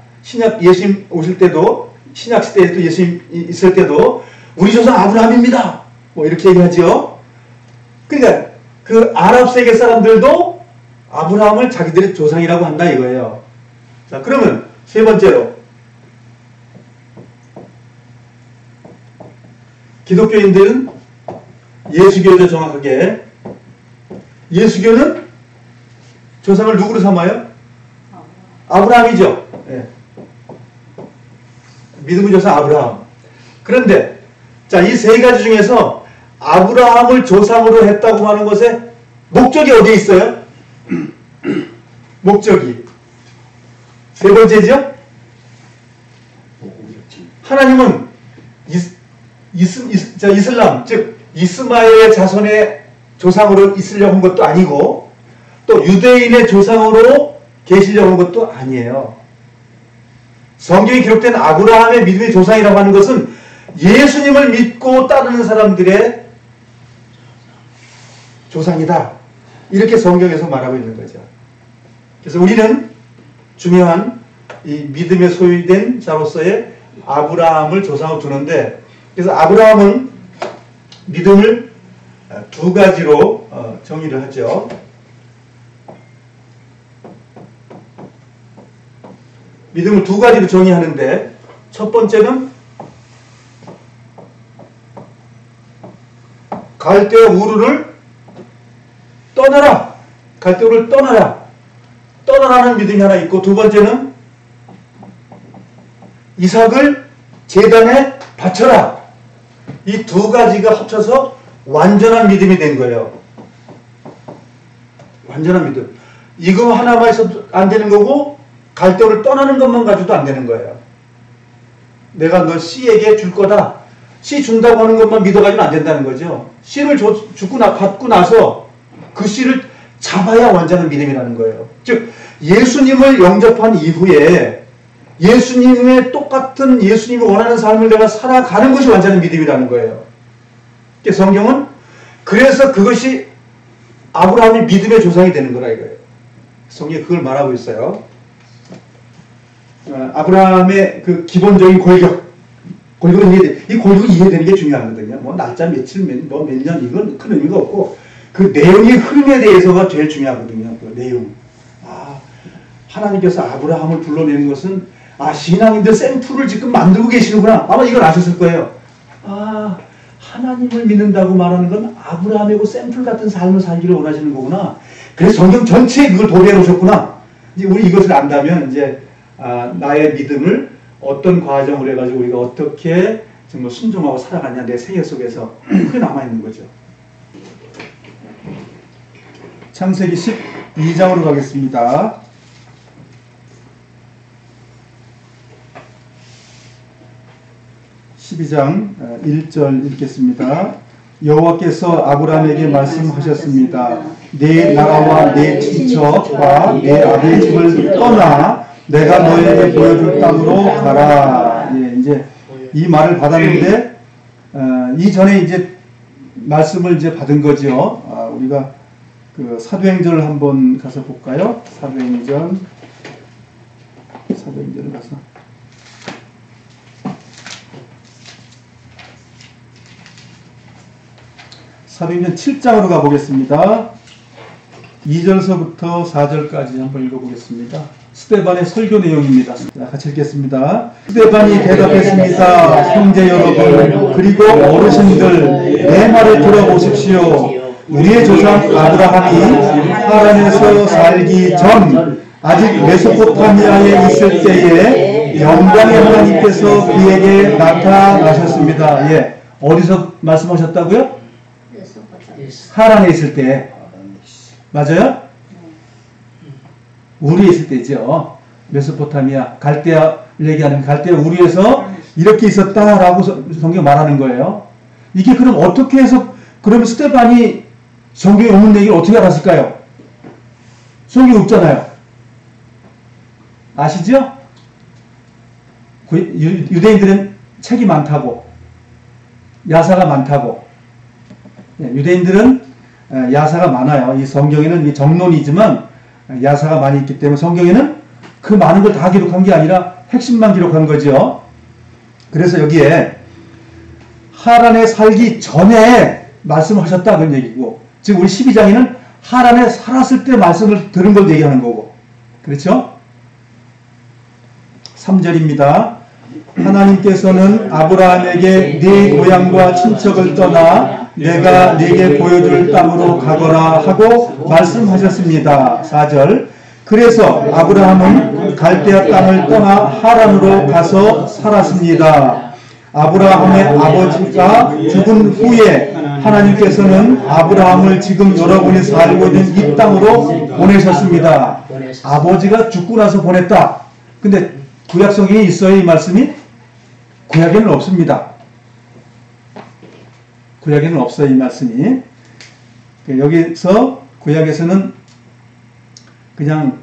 예수님 오실 때도, 신약 시대에도 예수님 있을 때도 우리 조상 아브라함입니다. 뭐 이렇게 얘기하죠. 그러니까 그 아랍 세계 사람들도 아브라함을 자기들의 조상이라고 한다 이거예요. 자, 그러면 세 번째로 기독교인들은 예수교죠. 정확하게 예수교는 조상을 누구로 삼아요? 아브라함이죠. 네. 믿음의 조상 아브라함. 그런데 자, 이 세 가지 중에서 아브라함을 조상으로 했다고 하는 것에 목적이 어디에 있어요? 목적이 세 번째죠? 하나님은 이슬람, 즉 이스마엘의 자손의 조상으로 있으려고 한 것도 아니고 또 유대인의 조상으로 계시려고 한 것도 아니에요. 성경에 기록된 아브라함의 믿음의 조상이라고 하는 것은 예수님을 믿고 따르는 사람들의 조상이다. 이렇게 성경에서 말하고 있는 거죠. 그래서 우리는 중요한 이 믿음에 소유된 자로서의 아브라함을 조상으로 두는데, 그래서 아브라함은 믿음을 두 가지로 정의를 하죠. 믿음을 두 가지로 정의하는데, 첫 번째는 갈대아 우르를 떠나라. 갈대아 우르를 떠나라. 떠나라는 믿음이 하나 있고, 두 번째는 이삭을 제단에 바쳐라. 이 두 가지가 합쳐서 완전한 믿음이 된 거예요. 완전한 믿음. 이거 하나만 있어도 안 되는 거고, 갈대아를 떠나는 것만 가지고도 안 되는 거예요. 내가 너 C에게 줄 거다. C 준다고 하는 것만 믿어가지고는 안 된다는 거죠. C를 받고 나서 그 C를 잡아야 완전한 믿음이라는 거예요. 즉 예수님을 영접한 이후에 예수님의 똑같은 예수님이 원하는 삶을 내가 살아가는 것이 완전한 믿음이라는 거예요. 성경은 그래서 그것이 아브라함이 믿음의 조상이 되는 거라 이거예요. 성경이 그걸 말하고 있어요. 아브라함의 그 기본적인 골격은 이해돼. 이 골격이 이해되는 게 중요하거든요. 뭐 날짜 며칠 몇 년 이건 큰 의미가 없고 그 내용의 흐름에 대해서가 제일 중요하거든요. 그 내용. 하나님께서 아브라함을 불러내는 것은 신앙인들 샘플을 지금 만들고 계시는구나. 아마 이걸 아셨을 거예요. 하나님을 믿는다고 말하는 건 아브라함이고 샘플 같은 삶을 살기를 원하시는 거구나. 그래서 성경 전체에 그걸 도배해 놓으셨구나. 이제 우리 이것을 안다면 이제 나의 믿음을 어떤 과정으로 해가지고 우리가 어떻게 정말 순종하고 살아가냐 내 생애 속에서 그게 남아있는 거죠. 창세기 12장으로 가겠습니다. 12장 1절 읽겠습니다. 여호와께서 아브라함에게 말씀하셨습니다. 내 나라와 내 친척과 내 아버지의 집을 떠나 내가 너에게 보여줄 땅으로 가라. 이제 이 말을 받았는데 이전에 이제 말씀을 이제 받은 거죠. 우리가 그 사도행전을 한번 가서 볼까요? 사도행전을 가서 사도행전 7장으로 가보겠습니다. 2절서부터 4절까지 한번 읽어보겠습니다. 스데반의 설교 내용입니다. 같이 읽겠습니다. 스데반이 대답했습니다. 형제 여러분 그리고 어르신들 내 말을 들어보십시오. 우리의 조상 아브라함이 하란에서 살기 전 아직 메소포타미아에 있을 때에 영광의 하나님께서 그에게 나타나셨습니다. 어디서 말씀하셨다고요? 하란에 있을 때. 맞아요? 우리에 있을 때죠. 메소포타미아, 갈대아를 얘기하는 갈대아 우리에서 이렇게 있었다라고 성경 말하는 거예요. 이게 그럼 어떻게 해서 그러면 스데반이 성경에 없는 얘기를 어떻게 알았을까요? 성경에 없잖아요. 아시죠? 유대인들은 책이 많다고, 야사가 많다고. 유대인들은 야사가 많아요. 이 성경에는 이 정론이지만 야사가 많이 있기 때문에 성경에는 그 많은 걸 다 기록한 게 아니라 핵심만 기록한 거죠. 그래서 여기에 하란에 살기 전에 말씀하셨다 그런 얘기고, 지금 우리 12장에는 하란에 살았을 때 말씀을 들은 걸 얘기하는 거고, 그렇죠? 3절입니다. 하나님께서는 아브라함에게 네 고향과 친척을 떠나 내가 네게 보여줄 땅으로 가거라 하고 말씀하셨습니다. 4절. 그래서 아브라함은 갈대아 땅을 떠나 하란으로 가서 살았습니다. 아브라함의 아버지가 죽은 후에 하나님께서는 아브라함을 지금 여러분이 살고 있는 이 땅으로 보내셨습니다. 아버지가 죽고 나서 보냈다. 근데 구약성경에 있어요, 이 말씀이? 구약에는 없습니다. 구약에는 없어요, 이 말씀이. 여기서 구약에서는 그냥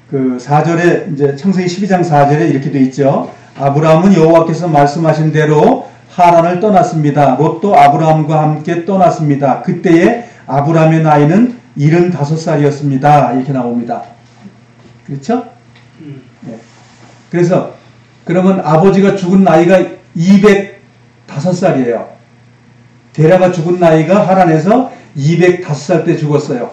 그 4절에 이제 창세기 12장 4절에 이렇게 되어 있죠. 아브라함은 여호와께서 말씀하신 대로 하란을 떠났습니다. 롯도 아브라함과 함께 떠났습니다. 그때에 아브라함의 나이는 75살이었습니다. 이렇게 나옵니다. 그렇죠? 네. 그래서 그러면 아버지가 죽은 나이가 205살이에요. 데라가 죽은 나이가 하란에서 205살 때 죽었어요.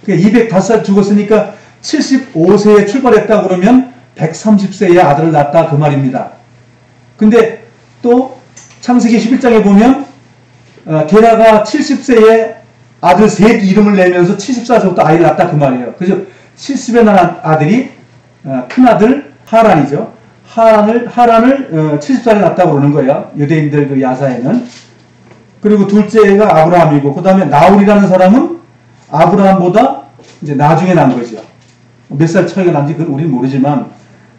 205살 죽었으니까 75세에 출발했다 그러면 130세에 아들을 낳았다 그 말입니다. 근데 또 창세기 11장에 보면 게라가 70세에 아들 셋 이름을 내면서 74세부터 아이를 낳았다 그 말이에요. 그래서 70에 낳은 아들이 큰아들 하란이죠. 하란을 70살에 낳았다고 그러는 거예요. 유대인들 그 야사에는. 그리고 둘째가 아브라함이고 그 다음에 나홀이라는 사람은 아브라함보다 이제 나중에 난 거죠. 몇 살 차이가 난지 그건 우리는 모르지만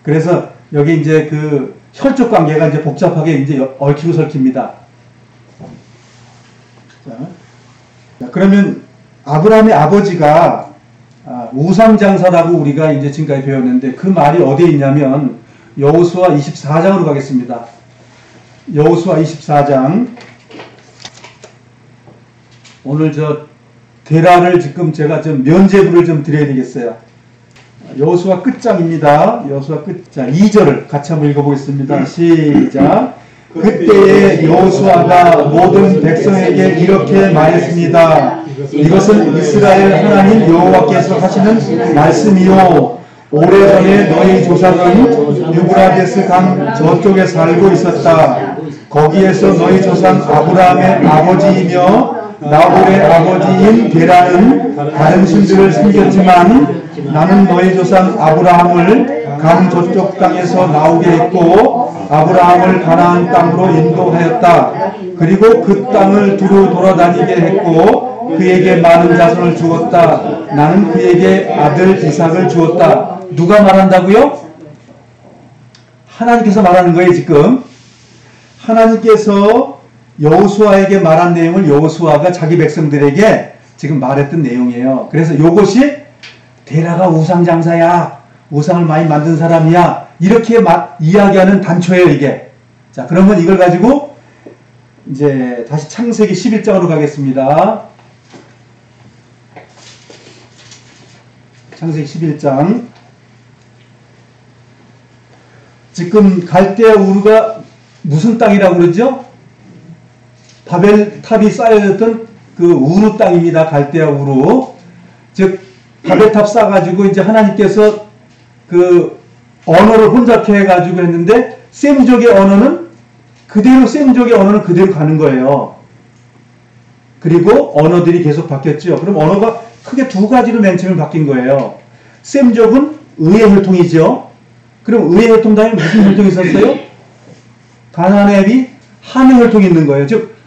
그래서 여기 이제 그 혈족 관계가 이제 복잡하게 이제 얽히고 설킵니다. 자, 그러면 아브라함의 아버지가 우상장사라고 우리가 이제 지금까지 배웠는데 그 말이 어디에 있냐면 여호수아 24장으로 가겠습니다. 여호수아 24장. 오늘 데라를 지금 제가 좀 면죄부를 좀 드려야 되겠어요. 여호수아 끝장입니다. 여호수아 끝장 2절을 같이 한번 읽어보겠습니다. 시작. 그때에 여호수아가 모든 백성에게 이렇게 말했습니다. 이것은 이스라엘 하나님 여호와께서 하시는 말씀이요. 오래전에 너희 조상은 유브라데스 강 저쪽에 살고 있었다. 거기에서 너희 조상 아브라함의 아버지이며 나홀의 아버지인 게라는 다른 신들을 섬겼지만 나는 너희 조상 아브라함을 강 저쪽 땅에서 나오게 했고 아브라함을 가나안 땅으로 인도하였다. 그리고 그 땅을 두루 돌아다니게 했고 그에게 많은 자손을 주었다. 나는 그에게 아들 이삭을 주었다. 누가 말한다고요? 하나님께서 말하는 거예요. 지금 하나님께서 여호수아에게 말한 내용을 여호수아가 자기 백성들에게 지금 말했던 내용이에요. 그래서 이것이 데라가 우상장사야, 우상을 많이 만든 사람이야, 이렇게 이야기하는 단초예요, 이게. 자, 그러면 이걸 가지고 이제 다시 창세기 11장으로 가겠습니다. 창세기 11장. 지금 갈대아 우르가 무슨 땅이라고 그러죠? 바벨탑이 쌓여졌던 그 우루 땅입니다. 갈대아 우루. 즉 바벨탑 쌓아가지고 이제 하나님께서 그 언어를 혼잡해 가지고 했는데 셈족의 언어는 그대로 가는 거예요. 그리고 언어들이 계속 바뀌었죠. 그럼 언어가 크게 두 가지로 맨 처음에 바뀐 거예요. 셈족은 의의 혈통이죠. 그럼 의의 혈통 다음에 무슨 혈통이 있었어요? 가나안의 앱이 함의 혈통이 있는 거예요. 즉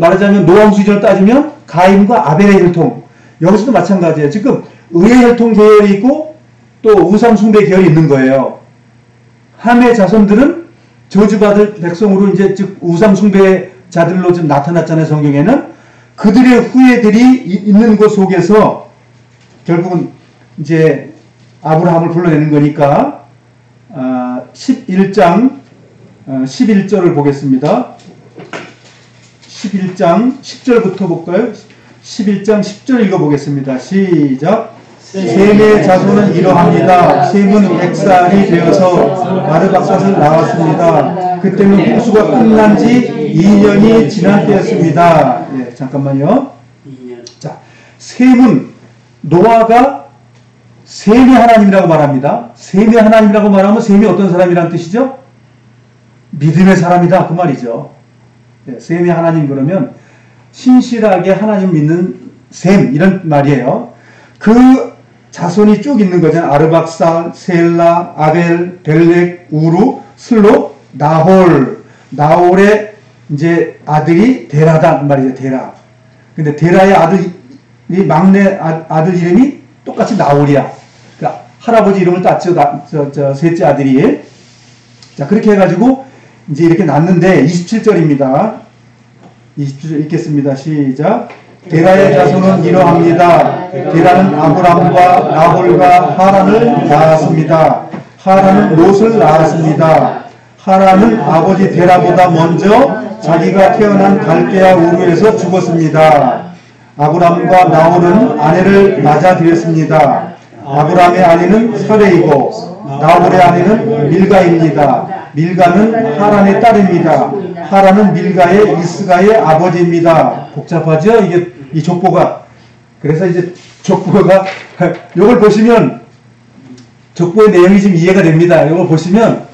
말하자면 노왕 수준을 따지면 가인과 아벨의 혈통. 여기서도 마찬가지예요. 지금 의의 혈통 계열이 있고 또 우상 숭배 계열이 있는 거예요. 함의 자손들은 저주받을 백성으로 이제 즉 우상 숭배자들로 좀 나타났잖아요. 성경에는 그들의 후예들이 있는 곳 속에서 결국은 이제 아브라함을 불러내는 거니까 11장 11절을 보겠습니다. 11장 10절부터 볼까요? 11장 10절 읽어보겠습니다. 시작. 셈의 자손은 이러합니다. 셈은 100살이 되어서 아르박삿을 낳았습니다. 그때는 홍수가 끝난 지 2년이 지난 때였습니다. 예, 잠깐만요. 자, 셈은 노아가 셈의 하나님이라고 말합니다. 셈의 하나님이라고 말하면 셈이 어떤 사람이란 뜻이죠? 믿음의 사람이다 그 말이죠. 예, 셈의 하나님 그러면 신실하게 하나님 믿는 셈 이런 말이에요. 그 자손이 쭉 있는 거잖아요. 아르박사, 셀라, 아벨, 벨렉, 우루, 슬로, 나홀. 나홀의 이제 아들이 데라단 말이죠. 데라. 근데 데라의 아들이 막내 아들 이름이 똑같이 나홀이야. 그러니까 할아버지 이름을 땄죠. 셋째 아들이. 자, 그렇게 해가지고 이제 이렇게 낳는데 27절입니다. 27절 읽겠습니다. 시작. 데라의 자손은 이러합니다. 데라는 아브람과 나홀과 하란을 낳았습니다. 하란은 롯을 낳았습니다. 하란은 아버지 데라보다 먼저 자기가 태어난 갈대아 우르에서 죽었습니다. 아브람과 나홀은 아내를 맞아들였습니다. 아브람의 아내는 사레이고 나홀의 아내는 밀가입니다. 밀가는 하란의 딸입니다. 하란은 밀가의 이스가의 아버지입니다. 복잡하죠? 이게 이 족보가. 그래서 이제 족보가 이걸 보시면 족보의 내용이 좀 이해가 됩니다. 이걸 보시면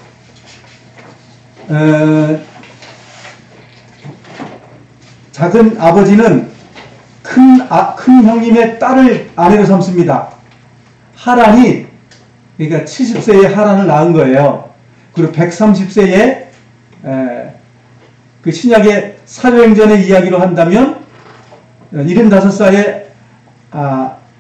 작은 아버지는 큰 형님의 딸을 아내로 삼습니다. 하란이 그러니까 70세에 하란을 낳은 거예요. 그리고 130세에 그 신약의 사도행전의 이야기로 한다면 75살에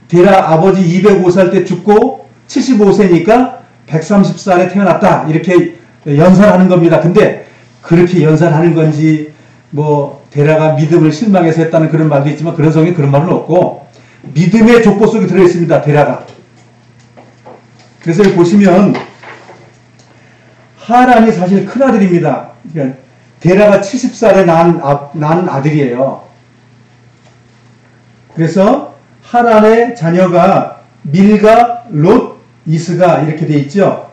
데라 아버지 205살 때 죽고 75세니까 130살에 태어났다. 이렇게 연설하는 겁니다. 근데 그렇게 연설하는 건지 뭐 데라가 믿음을 실망해서 했다는 그런 말도 있지만 그런 성경에 그런 말은 없고 믿음의 족보 속에 들어있습니다. 데라가. 그래서 여기 보시면 하란이 사실 큰아들입니다. 그러니까 데라가 70살에 낳은 아들이에요. 그래서 하란의 자녀가 밀가, 롯, 이스가 이렇게 돼 있죠.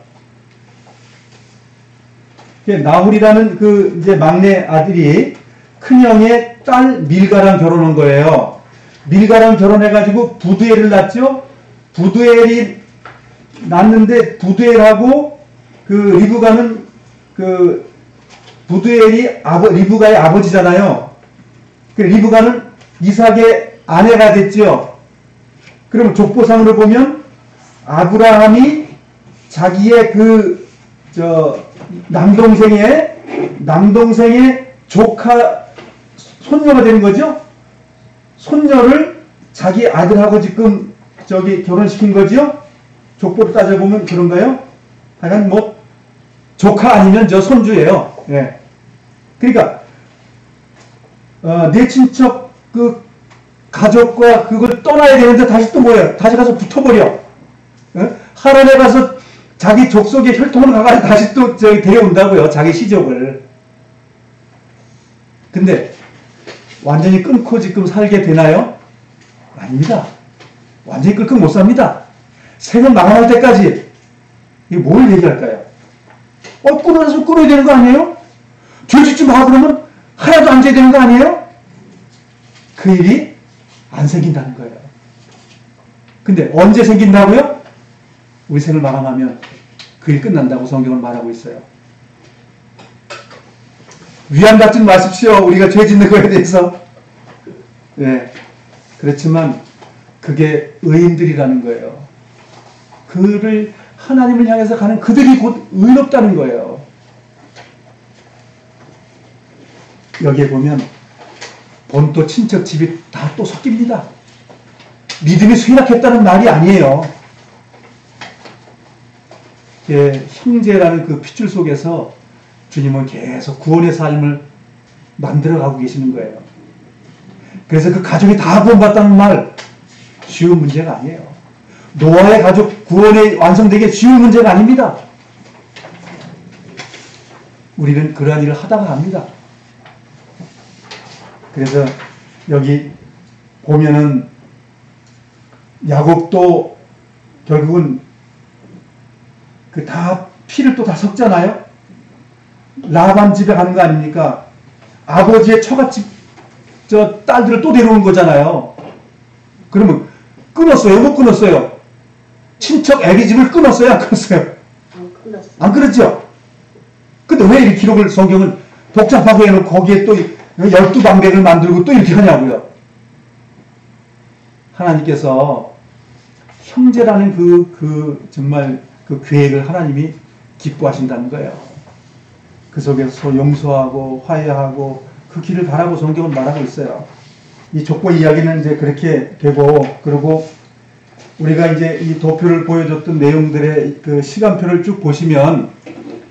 나홀이라는 그 이제 막내 아들이 큰형의 딸 밀가랑 결혼한 거예요. 밀가랑 결혼해가지고 부두엘을 낳죠. 부두엘이 낳는데 부두엘하고 그 리브가는 그 부두엘이 리브가의 아버지잖아요. 그 리브가는 이삭의 아내가 됐죠. 그러면 족보상으로 보면 아브라함이 자기의 남동생의 조카 손녀가 되는 거죠. 손녀를 자기 아들하고 지금 결혼시킨 거죠. 족보를 따져보면 그런가요? 하여간 뭐 조카 아니면 손주예요. 예. 그러니까 내 친척 그 가족과 그걸 떠나야 되는데 다시 또 뭐예요? 다시 가서 붙어버려. 예? 하란에 가서 자기 족속의 혈통을 가가지고 다시 또 데려온다고요. 자기 시족을. 근데 완전히 끊고 지금 살게 되나요? 아닙니다. 완전히 끊고 못 삽니다. 생을 마감할 때까지 이게 뭘 얘기할까요? 끊어서 끊어야 되는 거 아니에요? 죄 짓지 마 그러면 하나도 안 져야 되는 거 아니에요? 그 일이 안 생긴다는 거예요. 근데 언제 생긴다고요? 우리 생을 마감하면 그 일 끝난다고 성경은 말하고 있어요. 위안 갖지 마십시오. 우리가 죄 짓는 거에 대해서. 네. 그렇지만 그게 의인들이라는 거예요. 그를 하나님을 향해서 가는 그들이 곧 의롭다는 거예요. 여기에 보면 본토 친척 집이 다 또 섞입니다. 믿음이 쇠락했다는 말이 아니에요. 형제라는 그 핏줄 속에서 주님은 계속 구원의 삶을 만들어가고 계시는 거예요. 그래서 그 가족이 다 구원받다는 말 쉬운 문제가 아니에요. 노아의 가족 구원이 완성되기 쉬운 문제가 아닙니다. 우리는 그러한 일을 하다가 합니다. 그래서 여기 보면은 야곱도 결국은 그 다 피를 또 다 섞잖아요. 라반 집에 가는 거 아닙니까? 아버지의 처갓집 딸들을 또 데려온 거잖아요. 그러면 끊었어요? 못 끊었어요? 친척 애기 집을 끊었어요? 안 끊었어요? 안 끊었어요. 안 끊었죠? 근데 왜 이 기록을 성경은 복잡하게 해놓고 거기에 또 12방백을 만들고 또 이렇게 하냐고요? 하나님께서 형제라는 정말 그 계획을 하나님이 기뻐하신다는 거예요. 그 속에서 용서하고 화해하고 그 길을 가라고 성경은 말하고 있어요. 이 족보 이야기는 이제 그렇게 되고, 그리고 우리가 이제 이 도표를 보여줬던 내용들의 그 시간표를 쭉 보시면,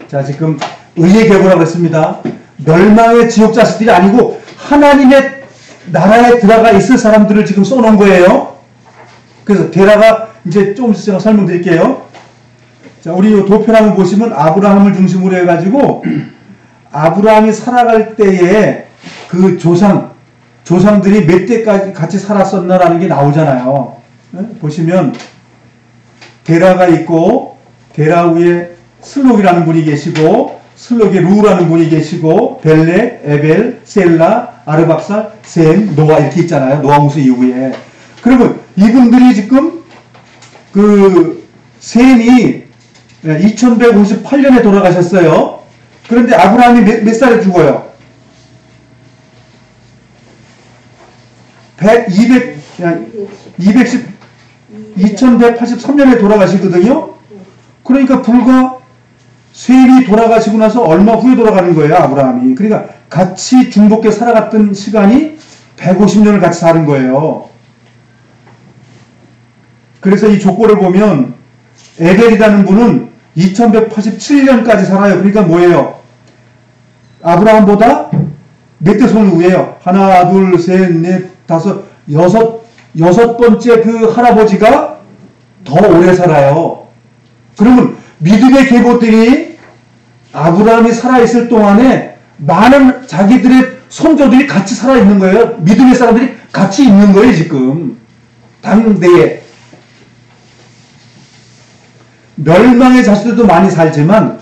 자, 지금 의의 계보라고 했습니다. 멸망의 지옥 자식들이 아니고 하나님의 나라에 들어가 있을 사람들을 지금 써놓은 거예요. 그래서 데라가 이제 좀 제가 설명드릴게요. 자, 우리 이 도표를 한번 보시면 아브라함을 중심으로 해가지고 아브라함이 살아갈 때에 그 조상들이 몇 대까지 같이 살았었나라는 게 나오잖아요. 네? 보시면 데라가 있고, 데라 위에 슬록이라는 분이 계시고, 슬록에 루라는 분이 계시고, 벨레, 에벨, 셀라, 아르박살, 셈, 노아 이렇게 있잖아요. 노아 홍수 이후에. 그러면 이분들이 지금 그 셈이 2158년에 돌아가셨어요. 그런데 아브라함이 몇 살에 죽어요? 2183년에 돌아가시거든요. 그러니까 불과 셈이 돌아가시고 나서 얼마 후에 돌아가는 거예요, 아브라함이. 그러니까 같이 중복해 살아갔던 시간이 150년을 같이 사는 거예요. 그래서 이 족보를 보면 에벨이라는 분은 2187년까지 살아요. 그러니까 뭐예요? 아브라함보다 몇 대 손을 위에요? 하나, 둘, 셋, 넷, 다섯, 여섯 번째 그 할아버지가 더 오래 살아요. 그러면 믿음의 계보들이 아브라함이 살아있을 동안에 많은 자기들의 손조들이 같이 살아있는 거예요. 믿음의 사람들이 같이 있는 거예요, 지금. 당대에. 멸망의 자식들도 많이 살지만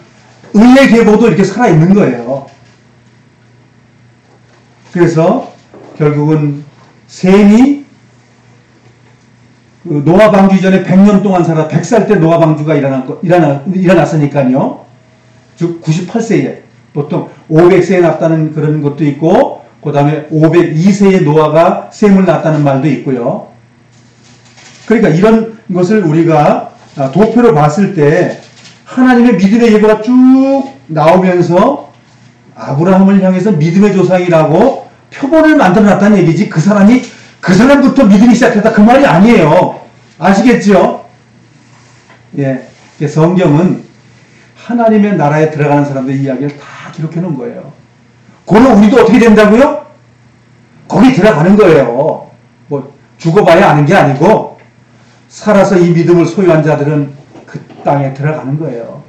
의의 계보도 이렇게 살아있는 거예요. 그래서 결국은 셈이 그 노아 방주 이전에 100년 동안 살아 100살 때 노아 방주가 일어났으니까요. 즉 98세에 보통 500세에 낳았다는 그런 것도 있고, 그 다음에 502세에 노아가 셈을 낳았다는 말도 있고요. 그러니까 이런 것을 우리가 도표로 봤을 때 하나님의 믿음의 예보가 쭉 나오면서 아브라함을 향해서 믿음의 조상이라고 표본을 만들어 놨다는 얘기지, 그 사람부터 믿음이 시작했다 그 말이 아니에요. 아시겠죠? 예. 성경은 하나님의 나라에 들어가는 사람들의 이야기를 다 기록해 놓은 거예요. 그럼 우리도 어떻게 된다고요? 거기 들어가는 거예요. 뭐 죽어봐야 아는 게 아니고 살아서 이 믿음을 소유한 자들은 그 땅에 들어가는 거예요.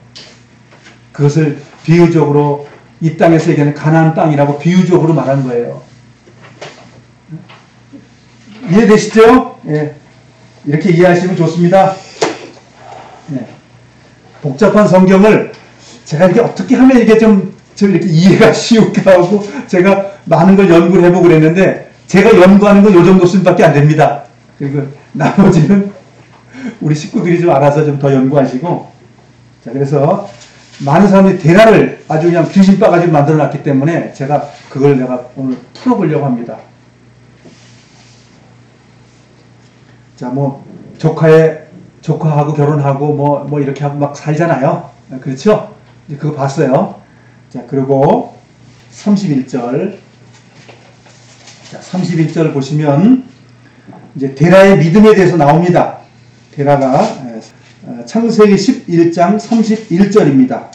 그것을 비유적으로 이 땅에서 얘기하는 가나안 땅이라고 비유적으로 말한 거예요. 이해되시죠? 예. 이렇게 이해하시면 좋습니다. 예. 복잡한 성경을 제가 이렇게 어떻게 하면 이게 좀 이렇게 이해가 쉬울까 하고 제가 많은 걸 연구를 해보고 그랬는데, 제가 연구하는 건 요 정도 수준밖에 안 됩니다. 그리고 나머지는 우리 식구들이 좀 알아서 좀 더 연구하시고. 자, 그래서 많은 사람들이 대화를 아주 그냥 귀신바가지 만들어 놨기 때문에 제가 그걸 내가 오늘 풀어보려고 합니다. 자, 뭐 조카하고 결혼하고 뭐 이렇게 하고 막 살잖아요. 그렇죠? 이제 그거 봤어요. 자, 그리고 31절. 자, 31절 보시면 이제 데라의 믿음에 대해서 나옵니다. 데라가 창세기 11장 31절입니다.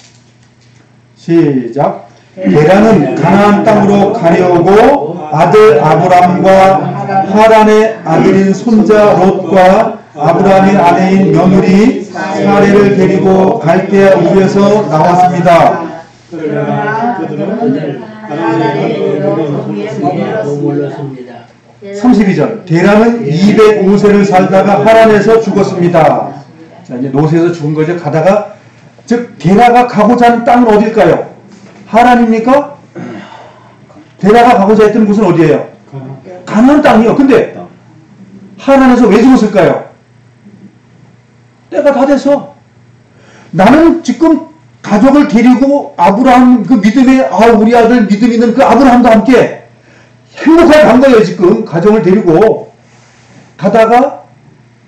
시작. 데라는 가나안 땅으로 가려고 아들 아브람과 하란의 아들인 손자 롯과 아브라함의 아내인 며느리 사레를 데리고 갈대아 우에서 나왔습니다. 그러나 그들은 하란에 머물렀습니다. 32절. 데라는 205세를 살다가 하란에서 죽었습니다. 자, 이제 노세에서 죽은 거죠. 가다가, 즉 데라가 가고자 하는 땅은 어딜까요? 하란입니까? 데라가 가고자 했던 곳은 어디예요? 가나안 땅이요. 근데 하란에서 왜 죽었을까요? 때가 다 돼서. 나는 지금 가족을 데리고 아브라함 그 믿음의 우리 아들 믿음 있는 그 아브라함과 함께 행복하게 간 거예요. 지금 가정을 데리고 가다가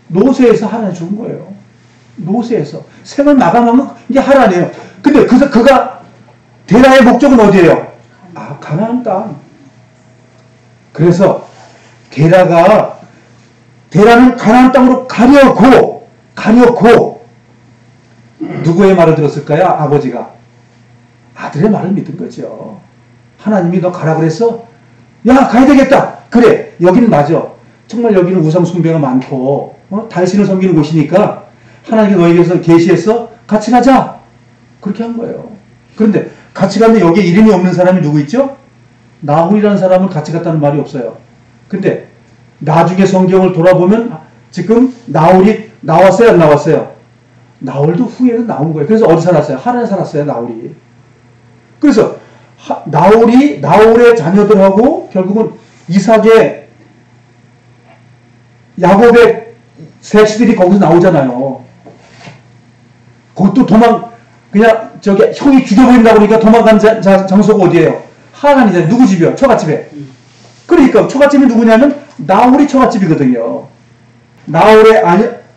노세에서 하란에 죽은 거예요. 노세에서 생을 마감하면 이게 하란이에요. 근데 그가 데라의 목적은 어디예요? 가나안 땅. 그래서 데라는 가나안 땅으로 가려고 누구의 말을 들었을까요? 아버지가 아들의 말을 믿은 거죠. 하나님이 너 가라 그랬어? 야, 가야 되겠다. 그래, 여기는 맞아. 정말 여기는 우상 숭배가 많고 달신을 섬기는 곳이니까 하나님이 너에게서 계시했어? 같이 가자. 그렇게 한 거예요. 그런데 같이 갔는데 여기에 이름이 없는 사람이 누구 있죠? 나홀이라는 사람은 같이 갔다는 말이 없어요. 근데 나중에 성경을 돌아보면 지금 나홀이 나왔어요, 안 나왔어요? 나홀도 후에는 나온 거예요. 그래서 어디 살았어요? 하란에 살았어요, 나홀이. 그래서 나홀의 자녀들하고 결국은 이삭의 야곱의 셋이들이 거기서 나오잖아요. 그것도 그냥 형이 죽여버린다고 그러니까 도망간 장소가 어디예요? 하란이잖아요. 누구 집이요? 처갓집에. 그러니까 처갓집이 누구냐면 나홀이 처갓집이거든요. 나홀의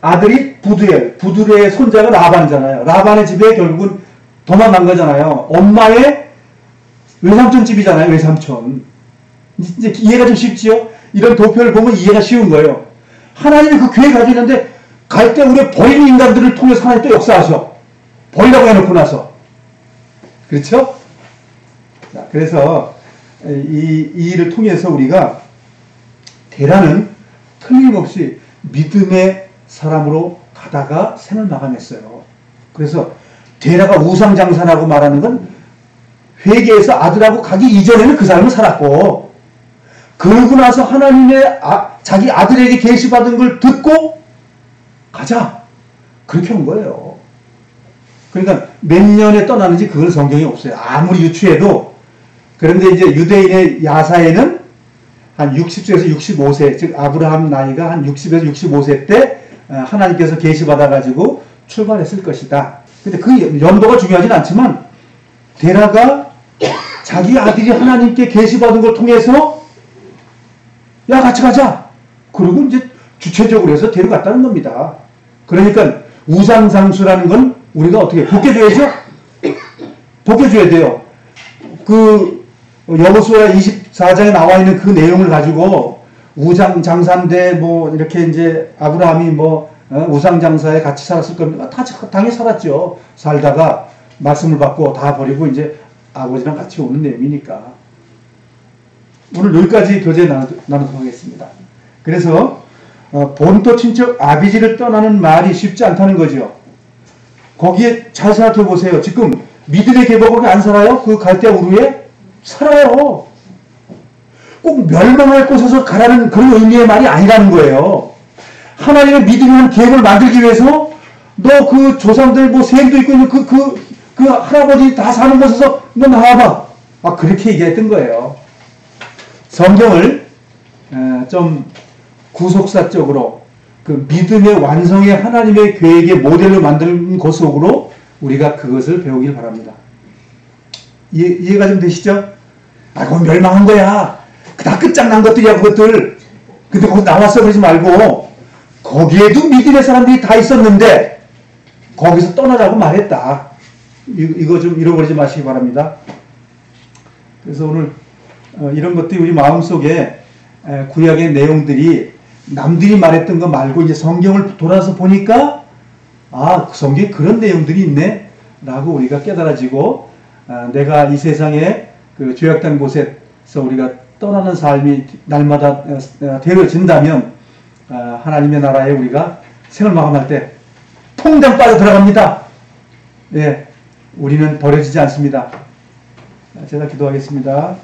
아들이 부두엘의 손자가 라반이잖아요. 라반의 집에 결국은 도망간 거잖아요. 엄마의 외삼촌 집이잖아요. 외삼촌. 이제 이해가 좀 쉽지요? 이런 도표를 보면 이해가 쉬운 거예요. 하나님이 그 계획 가지고 있는데 갈 때 우리 버린 인간들을 통해서 하나님 또 역사하셔. 버리라고 해놓고 나서. 그렇죠? 자, 그래서 이 일을 통해서 우리가 데라는 틀림없이 믿음의 사람으로 가다가 생을 마감했어요. 그래서 데라가 우상장사라고 말하는 건 회개해서 아들하고 가기 이전에는 그 사람은 살았고, 그러고 나서 하나님의 자기 아들에게 계시받은 걸 듣고 가자. 그렇게 온 거예요. 그러니까 몇 년에 떠나는지 그걸 성경에 없어요. 아무리 유추해도. 그런데 이제 유대인의 야사에는 한 60세에서 65세, 즉 아브라함 나이가 한 60에서 65세 때 하나님께서 계시받아가지고 출발했을 것이다. 근데 그 연도가 중요하진 않지만 데라가 자기 아들이 하나님께 계시받은 걸 통해서 야, 같이 가자. 그리고 이제 주체적으로 해서 데려갔다는 겁니다. 그러니까 우상상수라는 건 우리가 어떻게 벗겨줘야죠? 벗겨줘야 돼요. 그 여호수아 24장에 나와 있는 그 내용을 가지고 우상장사인데 뭐 이렇게 이제 아브라함이 우상장사에 같이 살았을 겁니다. 다 당연히 살았죠. 살다가 말씀을 받고 다 버리고 이제 아버지랑 같이 오는 내용이니까. 오늘 여기까지 교제 나누도록 하겠습니다. 그래서 본토 친척 아비지를 떠나는 말이 쉽지 않다는 거죠. 거기에 잘 생각해 보세요. 지금 믿음의 계보가 안 살아요? 그 갈대아 우르에? 살아요. 꼭 멸망할 곳에서 가라는 그런 의미의 말이 아니라는 거예요. 하나님의 믿음의 계획을 만들기 위해서 너 그 조상들 셈도 있고 있는 그 할아버지 다 사는 곳에서 너 나와봐. 그렇게 얘기했던 거예요. 성경을 좀 구속사적으로 그 믿음의 완성의 하나님의 계획의 모델로 만드는 것 속으로 우리가 그것을 배우길 바랍니다. 이해가 좀 되시죠? 그건 멸망한 거야. 다 끝장난 것들이야, 그것들. 근데 거기 나왔어 그러지 말고 거기에도 믿음의 사람들이 다 있었는데 거기서 떠나라고 말했다. 이거 좀 잃어버리지 마시기 바랍니다. 그래서 오늘 이런 것들이 우리 마음속에 구약의 내용들이 남들이 말했던 거 말고 이제 성경을 돌아서 보니까 그 성경에 그런 내용들이 있네 라고 우리가 깨달아지고 내가 이 세상에 그 죄악된 곳에서 우리가 떠나는 삶이 날마다 되어진다면 하나님의 나라에 우리가 생을 마감할 때 통장 빠져 들어갑니다. 예, 우리는 버려지지 않습니다. 제가 기도하겠습니다.